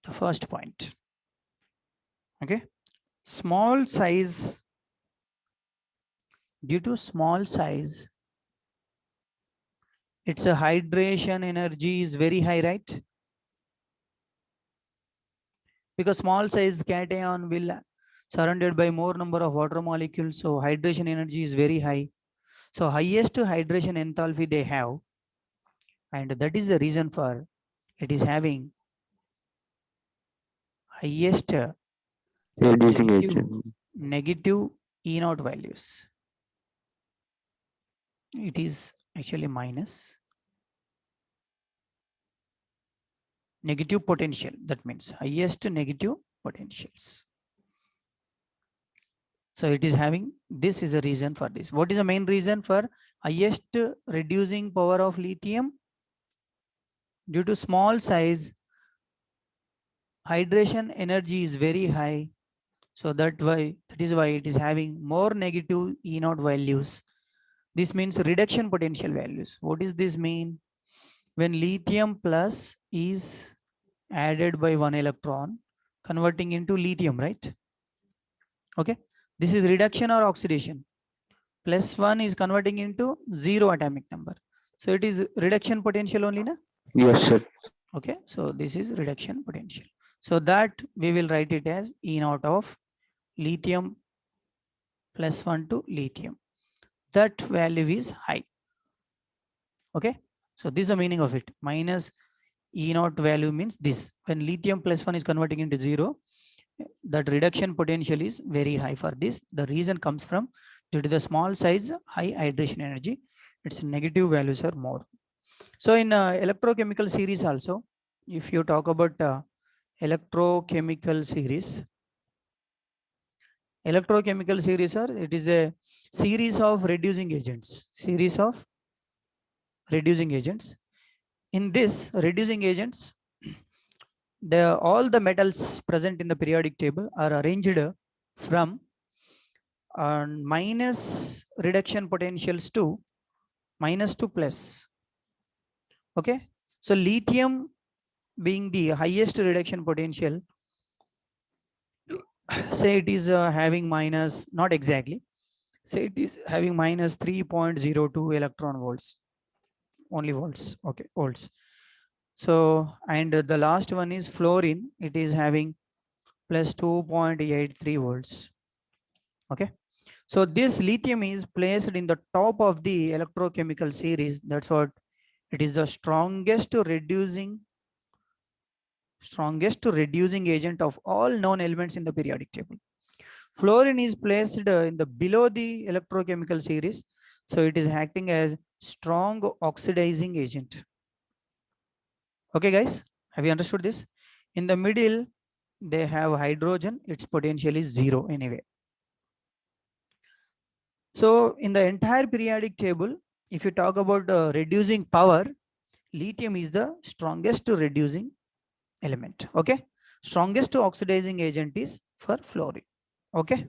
the first point. Okay, small size, due to small size, its a hydration energy is very high, right? Because small size cation will surrounded by more number of water molecules, so hydration energy is very high. So highest hydration enthalpy they have, and that is the reason for it is having highest Reducing negative, agent. negative E naught values. It is actually minus negative potential. That means highest negative potentials. So it is having, this is a reason for this. What is the main reason for highest reducing power of lithium? Due to small size, hydration energy is very high. So that is why it is having more negative E naught values. This means reduction potential values. What does this mean? When lithium plus is added by 1 electron, converting into lithium, right? Okay, this is reduction or oxidation. Plus 1 is converting into 0 atomic number. So it is reduction potential only, na? Yes, sir. Okay, so this is reduction potential. So that we will write it as E naught of lithium plus 1 to lithium. That value is high. Okay, so this is the meaning of it. Minus E naught value means this. When lithium plus 1 is converting into 0, that reduction potential is very high for this. The reason comes from due to the small size, high hydration energy, its negative values are more. So in electrochemical series also, if you talk about electrochemical series, it is a series of reducing agents. In this reducing agents, all the metals present in the periodic table are arranged from minus reduction potentials to minus to plus. Okay, so lithium being the highest reduction potential, say it is having minus, not exactly, say it is having minus 3.02 electron volts, only volts. Okay, volts. So, and the last one is fluorine. It is having plus 2.83 volts. Okay. So this lithium is placed in the top of the electrochemical series. That's what it is, the strongest reducing agent of all known elements in the periodic table. Fluorine is placed in the below the electrochemical series. So it is acting as strong oxidizing agent. Okay, guys, have you understood this? In the middle, they have hydrogen. Its potential is 0 anyway. So in the entire periodic table, if you talk about reducing power, lithium is the strongest reducing element. Okay, strongest oxidizing agent is for fluorine. Okay,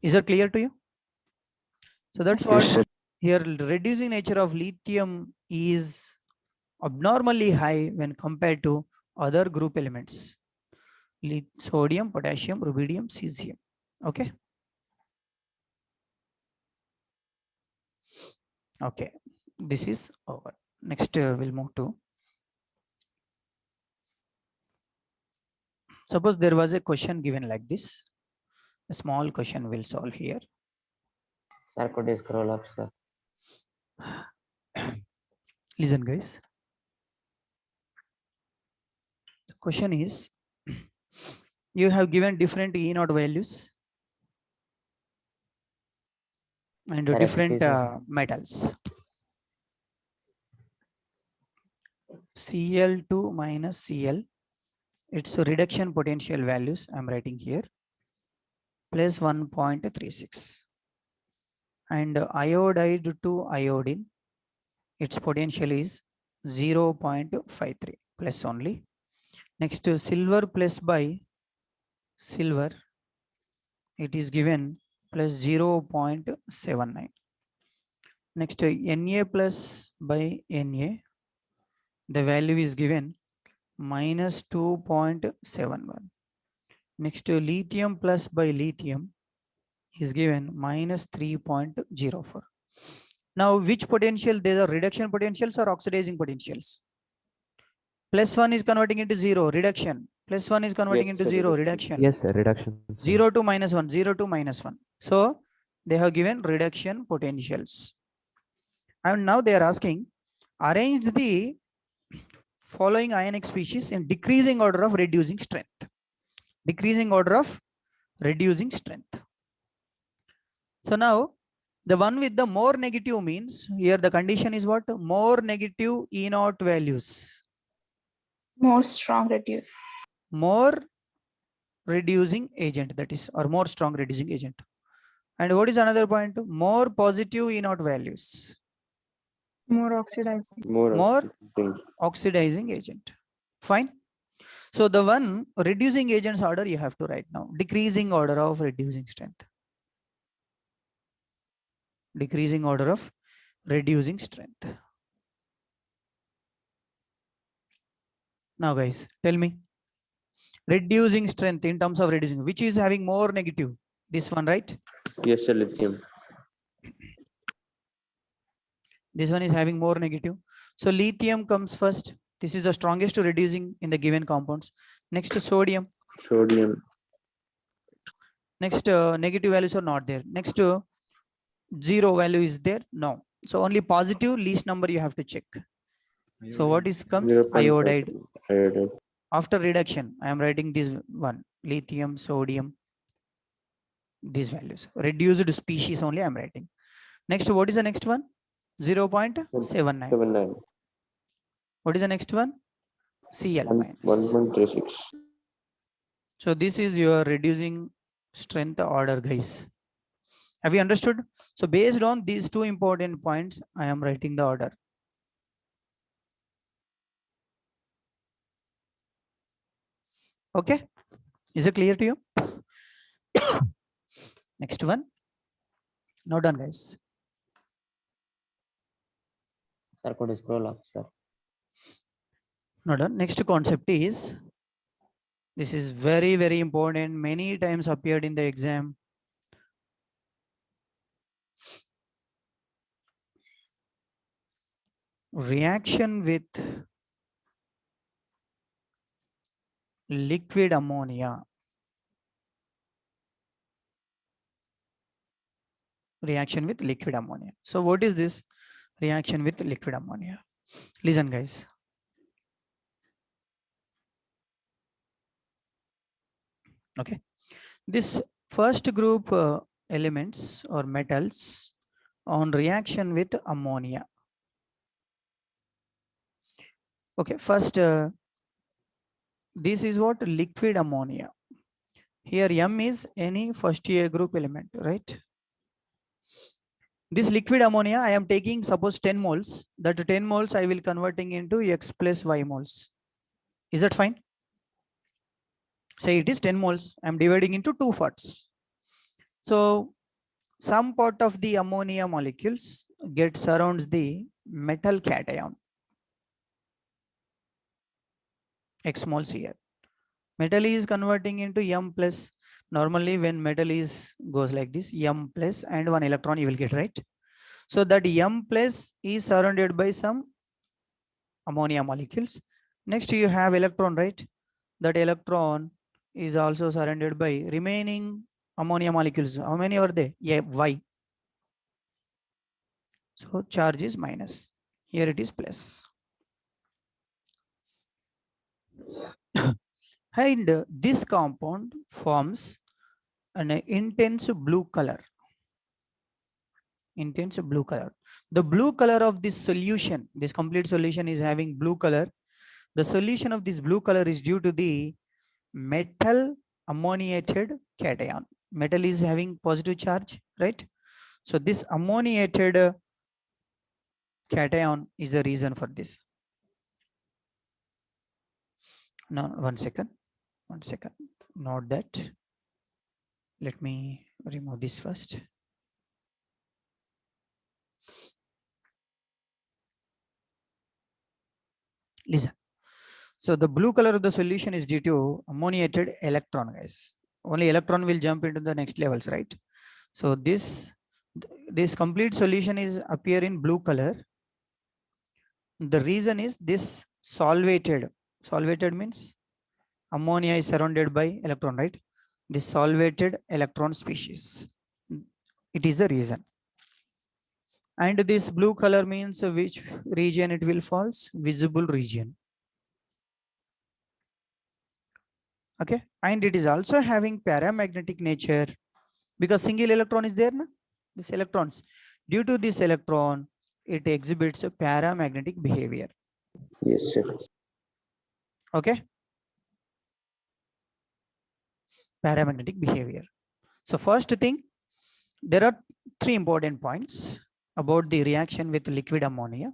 is that clear to you? So that's Yes, what Yes, sir. here, reducing nature of lithium is abnormally high when compared to other group elements, sodium, potassium, rubidium, cesium. Okay. Okay, this is over. Next, we'll move to, suppose there was a question given like this. A small question we'll solve here. Sir, could you scroll up, sir? Listen, guys. The question is, you have given different E naught values and Sir, different excuse me. metals. Cl2 minus Cl, its reduction potential values I'm writing here, plus 1.36. And iodide to iodine, its potential is 0.53 plus only. Next, silver plus by silver, it is given plus 0.79. Next, Na plus by Na, the value is given minus 2.71. Next, lithium plus by lithium is given minus 3.04. Now, which potential? There are reduction potentials or oxidizing potentials? Plus 1 is converting into 0, reduction. Plus 1 is converting Yes, into sir, 0, reduction. reduction. Yes, sir. Reduction. Sir. 0 to minus 1, 0 to minus 1. So they have given reduction potentials. And now they are asking, arrange the following ionic species in decreasing order of reducing strength. Decreasing order of reducing strength. So now the one with the more negative means, here the condition is what? More negative E naught values. more strong reduce. More reducing agent, that is, or more strong reducing agent. And what is another point? More positive E naught values. More oxidizing. More oxidizing agent. Fine. So the one reducing agents order you have to write now. Decreasing order of reducing strength. Decreasing order of reducing strength. Now guys, tell me. Reducing strength in terms of reducing, which is having more negative? This one, right? Yes, sir, lithium. This one is having more negative. So lithium comes first. This is the strongest reducing in the given compounds. Next, sodium. Sodium. Next, negative values are not there. Next, 0 value is there? No. So only positive, least number you have to check. So what is comes? 0.5. Iodide. Iodide. After reduction, I am writing this one, lithium, sodium, these values. Reduced species only I am writing. Next, what is the next one? 0.79. 79. What is the next one? Cl minus. 1.36. So this is your reducing strength order, guys. Have you understood? So based on these two important points, I am writing the order. Okay. Is it clear to you? Next one. Now done, guys. Sir, could you scroll up, sir? Now done. Next concept is, this is very, very important. Many times appeared in the exam. Reaction with liquid ammonia. Reaction with liquid ammonia. So what is this reaction with liquid ammonia? Listen, guys. Okay. This first group elements or metals on reaction with ammonia. Okay, first this is what liquid ammonia. Here M is any first year group element, right? This liquid ammonia I am taking suppose 10 moles. That 10 moles I will converting into X plus Y moles. Is that fine? Say it is 10 moles. I am dividing into 2 parts. So some part of the ammonia molecules get surrounds the metal cation. X moles here. Metal is converting into M plus. Normally when metal is goes like this, M plus and 1 electron you will get, right? So that M plus is surrounded by some ammonia molecules. Next you have electron, right? That electron is also surrounded by remaining ammonia molecules. How many are they? Yeah, Y. So charge is minus. Here it is plus. And this compound forms an intense blue color. Intense blue color. The blue color of this solution, this complete solution is having blue color. The solution of this blue color is due to the metal ammoniated cation. Metal is having positive charge, right? So this ammoniated cation is the reason for this. Now, one second. Note that. Let me remove this first. Listen. So the blue color of the solution is due to ammoniated electron, guys. Only electron will jump into the next levels, right? So this complete solution is appear in blue color. The reason is this solvated means ammonia is surrounded by electron, right? This solvated electron species. It is the reason. And this blue color means which region it will falls? Visible region. Okay, and it is also having paramagnetic nature because single electron is there, na? This electrons. Due to this electron, it exhibits a paramagnetic behavior. Yes, sir. Okay. Paramagnetic behavior. So first thing, there are 3 important points about the reaction with liquid ammonia.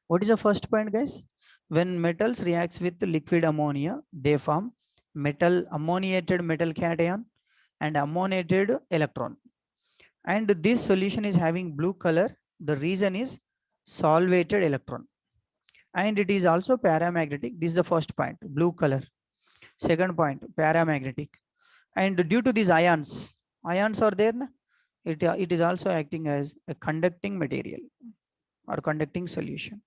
What is the first point, guys? When metals reacts with liquid ammonia, they form ammoniated metal cation and ammoniated electron. And this solution is having blue color. The reason is solvated electron. And it is also paramagnetic. This is the first point, blue color. Second point, paramagnetic. And due to these ions are there, it is also acting as a conducting material or conducting solution.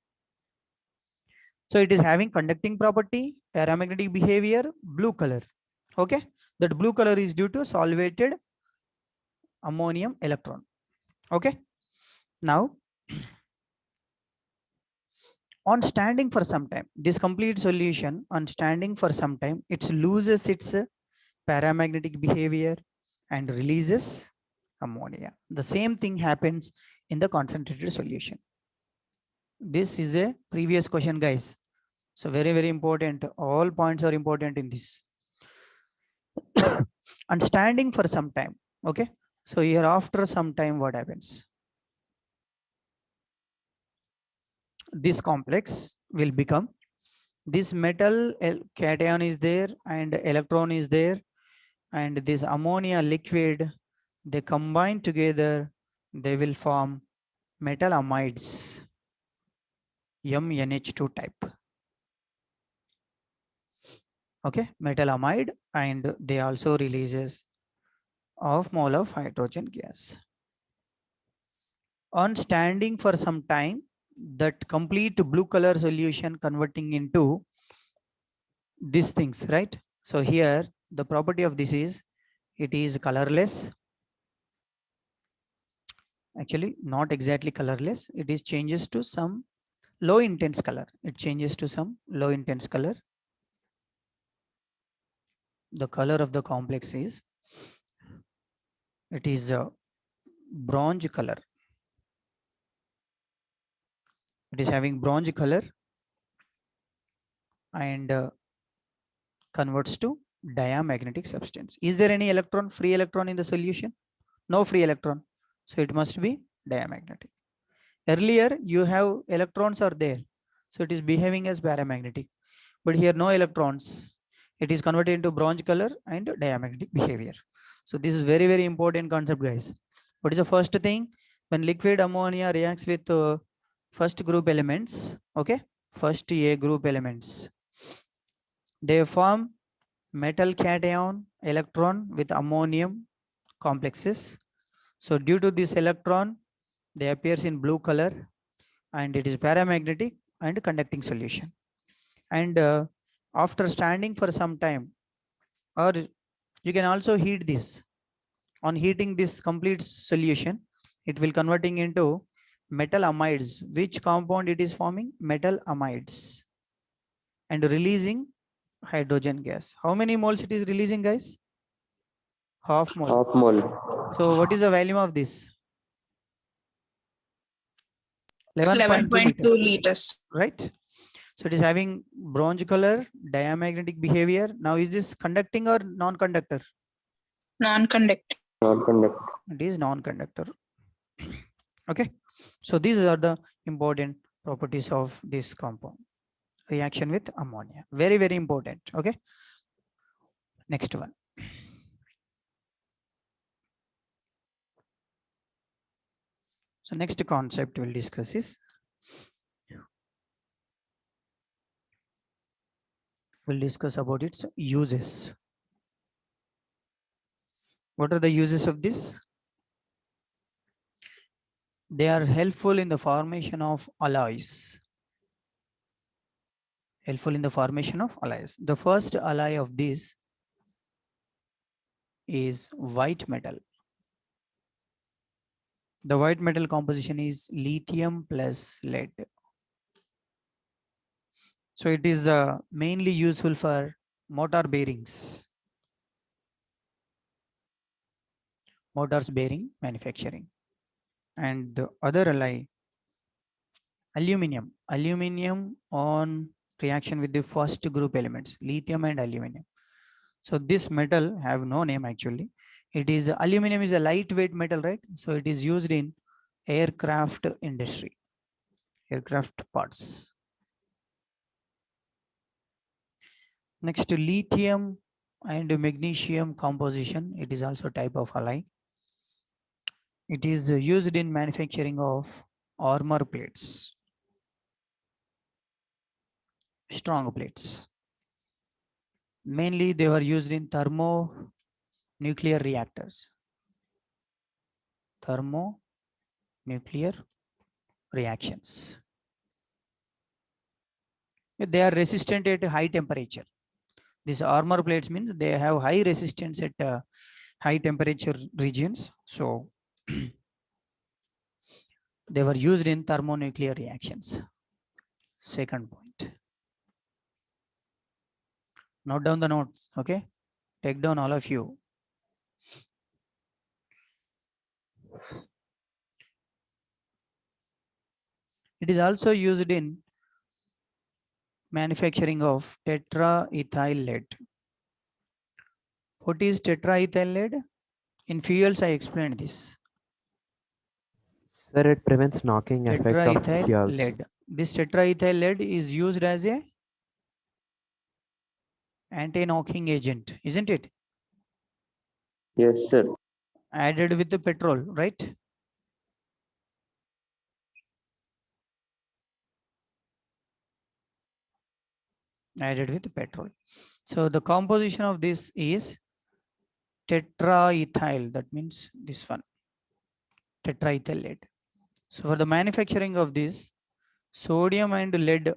So it is having conducting property, paramagnetic behavior, blue color. Okay, that blue color is due to solvated ammonium electron. Okay, now on standing for some time, this complete solution on standing for some time, it loses its paramagnetic behavior and releases ammonia. The same thing happens in the concentrated solution. This is a previous question, guys. So very, very important. All points are important in this. And standing for some time. Okay. So here after some time, what happens? This complex will become, this metal cation is there and electron is there, and this ammonia liquid, they combine together, they will form metal amides, MnH2 type. Okay, metal amide, and they also releases of mole of hydrogen gas. On standing for some time, that complete blue color solution converting into these things, right? So here the property of this is it is colorless. Actually, not exactly colorless. It is changes to some low intense color. It changes to some low intense color. The color of the complex is it is a bronze color. It is having bronze color and converts to diamagnetic substance. Is there any electron, free electron in the solution? No free electron. So it must be diamagnetic. Earlier you have electrons are there. So it is behaving as paramagnetic. But here no electrons. It is converted into bronze color and diamagnetic behavior. So this is very, very important concept, guys. What is the first thing? When liquid ammonia reacts with first group elements, okay? First A group elements. They form metal cation electron with ammonium complexes. So due to this electron, they appears in blue color and it is paramagnetic and conducting solution. And after standing for some time, or you can also heat this. On heating this complete solution, it will converting into metal amides. Which compound it is forming? Metal amides. And releasing hydrogen gas. How many moles it is releasing, guys? Half mole. Half mole. So what is the volume of this? 11.2 11.2 liter, liters. right? So it is having bronze color, diamagnetic behavior. Now is this conducting or non-conductor? Non-conducting. Non-conductor. It is non-conductor. Okay. So these are the important properties of this compound. Reaction with ammonia. Very, very important. Okay. Next one. So next concept we'll discuss is we'll discuss about its uses. What are the uses of this? They are helpful in the formation of alloys. Helpful in the formation of alloys. The first alloy of this is white metal. The white metal composition is lithium plus lead. So it is mainly useful for motor bearings. Motors bearing manufacturing. And the other alloy, aluminum. Aluminum on reaction with the first group elements, lithium and aluminum. So this metal have no name actually. It is aluminum is a lightweight metal, right? So it is used in aircraft industry, aircraft parts. Next, lithium and magnesium composition. It is also type of alloy. It is used in manufacturing of armor plates, strong plates. Mainly they were used in thermonuclear reactors. Thermonuclear reactions. They are resistant at high temperature. These armor plates means they have high resistance at high temperature regions. So they were used in thermonuclear reactions. Second point. Note down the notes, okay? Take down all of you. It is also used in manufacturing of tetraethyl lead. What is tetraethyl lead? In fuels, I explained this. Sir, it prevents knocking effect of Tetraethyl fuels. lead. This tetraethyl lead is used as a anti-knocking agent, isn't it? Yes, sir. Added with the petrol, right? Added with the petrol. So the composition of this is tetraethyl. That means this one, tetraethyl lead. So for the manufacturing of this, sodium and lead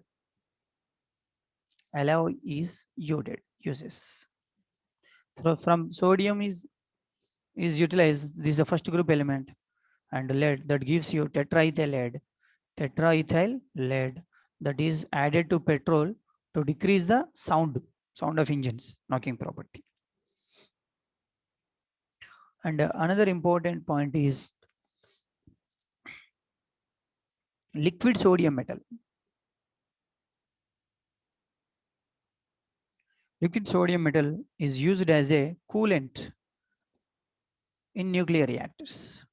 alloy is uses. So from sodium is utilized. This is the first group element, and lead that gives you tetraethyl lead. Tetraethyl lead that is added to petrol to decrease the sound of engines knocking property. And another important point is liquid sodium metal. Liquid sodium metal is used as a coolant in nuclear reactors.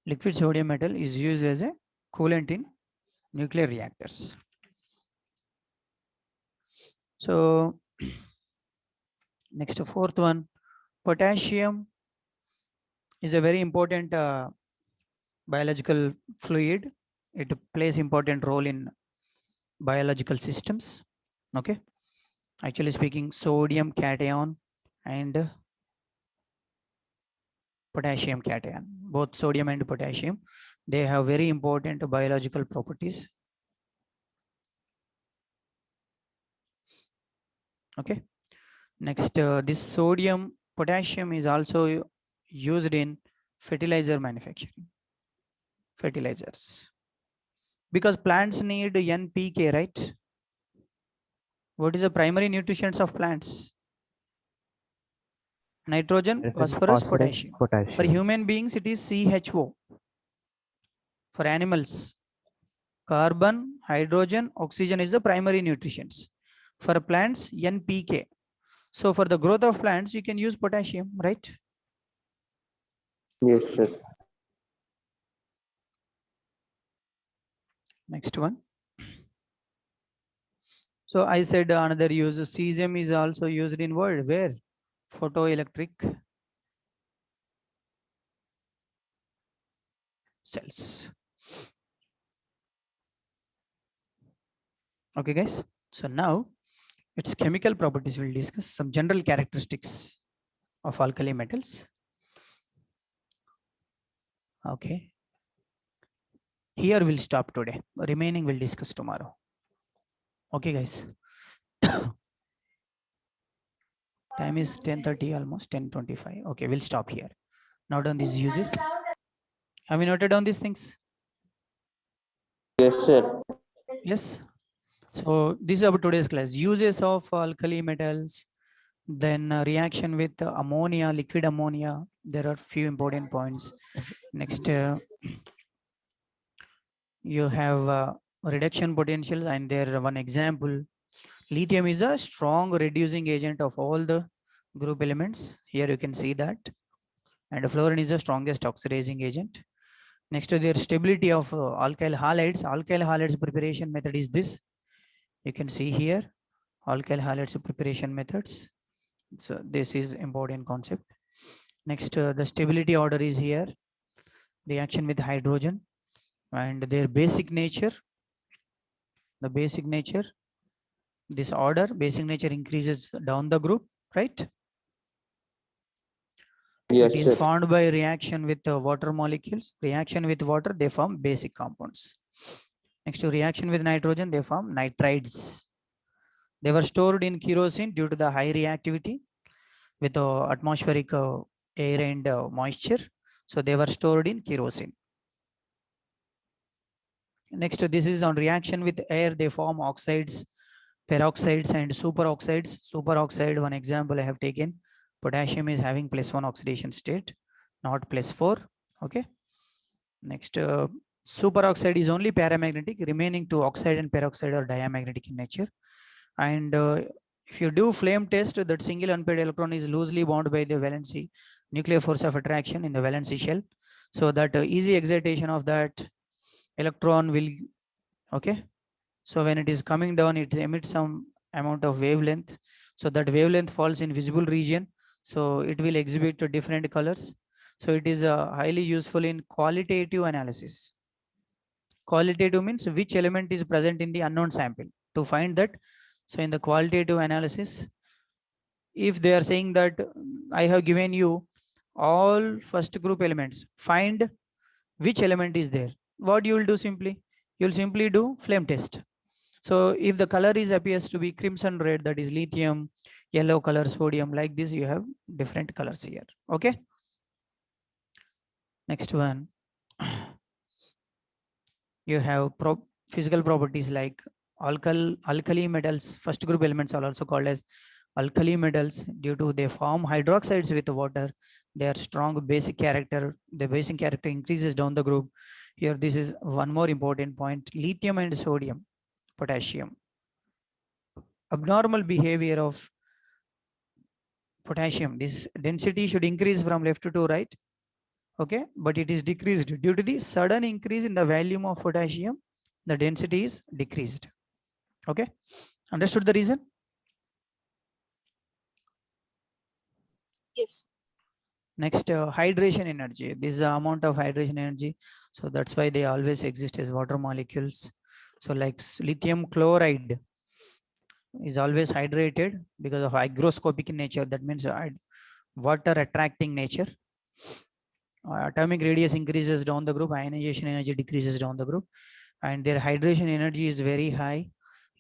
Liquid sodium metal is used as a coolant in nuclear reactors. So next, fourth one, potassium is a very important biological fluid. It plays important role in biological systems. Okay, actually speaking, sodium cation and potassium cation, both sodium and potassium, they have very important biological properties. Okay, next, this sodium potassium is also used in fertilizer manufacturing. Fertilizers, because plants need NPK, right? What is the primary nutrients of plants? Nitrogen, phosphorus, potassium. For human beings, it is CHO. For animals, carbon, hydrogen, oxygen is the primary nutrients. For plants, NPK. So for the growth of plants, you can use potassium, right? Yes, sir. Next one. So I said another use, cesium is also used in what? Where? Photoelectric cells. Okay, guys. So now its chemical properties. We'll discuss some general characteristics of alkali metals. Okay. Here we'll stop today. Remaining we'll discuss tomorrow. Okay, guys. Time is 10:30, almost 10:25. Okay, we'll stop here. Now done these uses. Have you noted down these things? Yes, sir. Yes. So this is about today's class. Uses of alkali metals, then reaction with ammonia, liquid ammonia. There are few important points. Next, you have reduction potentials, and there one example. Lithium is a strong reducing agent of all the group elements. Here you can see that. And fluorine is the strongest oxidizing agent. Next to their stability of alkyl halides. Alkyl halides preparation method is this. You can see here alkyl halides preparation methods. So this is important concept. Next, the stability order is here. Reaction with hydrogen and their basic nature. The basic nature. This order, basic nature increases down the group, right? Yes, it is sir. formed by reaction with water molecules. Reaction with water, they form basic compounds. Next to reaction with nitrogen, they form nitrides. They were stored in kerosene due to the high reactivity with atmospheric air and moisture. So they were stored in kerosene. Next, this is on reaction with air, they form oxides, peroxides and superoxides. Superoxide, one example I have taken. Potassium is having +1 oxidation state, not +4. Okay. Next, superoxide is only paramagnetic. Remaining two, oxide and peroxide, are diamagnetic in nature. And if you do flame test, that single unpaired electron is loosely bound by the valency nuclear force of attraction in the valency shell. So that easy excitation of that electron will, okay. So when it is coming down, it emits some amount of wavelength. So that wavelength falls in visible region. So it will exhibit different colors. So it is highly useful in qualitative analysis. Qualitative means which element is present in the unknown sample to find that. So in the qualitative analysis, if they are saying that I have given you all first group elements, find which element is there. What you will do simply? You'll simply do flame test. So if the color is appears to be crimson red, that is lithium, yellow color sodium, like this, you have different colors here. Okay. Next one. You have physical properties like alkali metals. First group elements are also called as alkali metals due to they form hydroxides with water. They are strong basic character. The basic character increases down the group. Here, this is one more important point. Lithium and sodium, potassium. Abnormal behavior of potassium. This density should increase from left to right. Okay, but it is decreased due to the sudden increase in the volume of potassium. The density is decreased. Okay, understood the reason? Yes. Next, hydration energy. This is the amount of hydration energy. So that's why they always exist as water molecules. So like lithium chloride is always hydrated because of hygroscopic nature. That means water attracting nature. Atomic radius increases down the group, ionization energy decreases down the group, and their hydration energy is very high.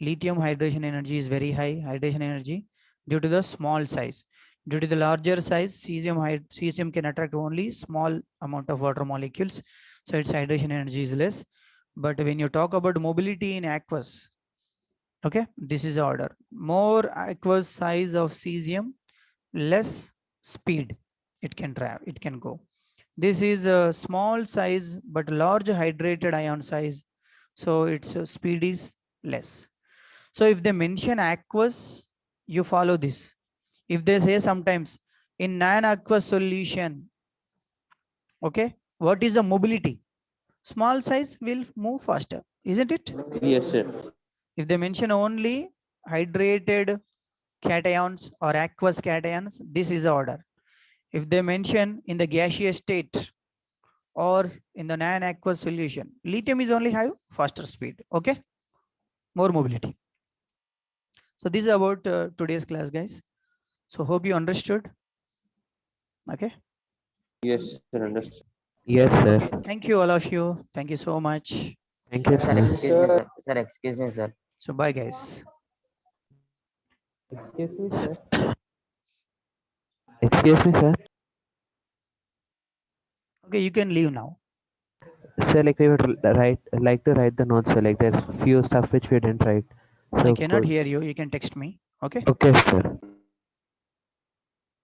Lithium hydration energy is very high, hydration energy, due to the small size. Due to the larger size, cesium can attract only small amount of water molecules, so its hydration energy is less. But when you talk about mobility in aqueous, okay, this is the order. More aqueous size of cesium, less speed it can drive, it can go. This is a small size but large hydrated ion size, so its speed is less. So if they mention aqueous, you follow this. If they say sometimes in non-aqueous solution, okay, what is the mobility? Small size will move faster, isn't it? Yes, sir. If they mention only hydrated cations or aqueous cations, this is the order. If they mention in the gaseous state or in the non-aqueous solution, lithium is only have faster speed, okay, more mobility. So this is about today's class, guys. So hope you understood. Okay. Yes, sir. Understood. Yes, sir. Thank you, all of you. Thank you so much. Thank you, Sir, sir. excuse me, sir. Sir, excuse me, sir. So bye, guys. Excuse me, sir. Excuse me, sir. Okay, you can leave now. Sir, like we would like to write the notes, sir. Like there's few stuff which we didn't write. I So cannot could- hear you. You can text me. Okay. Okay, sir.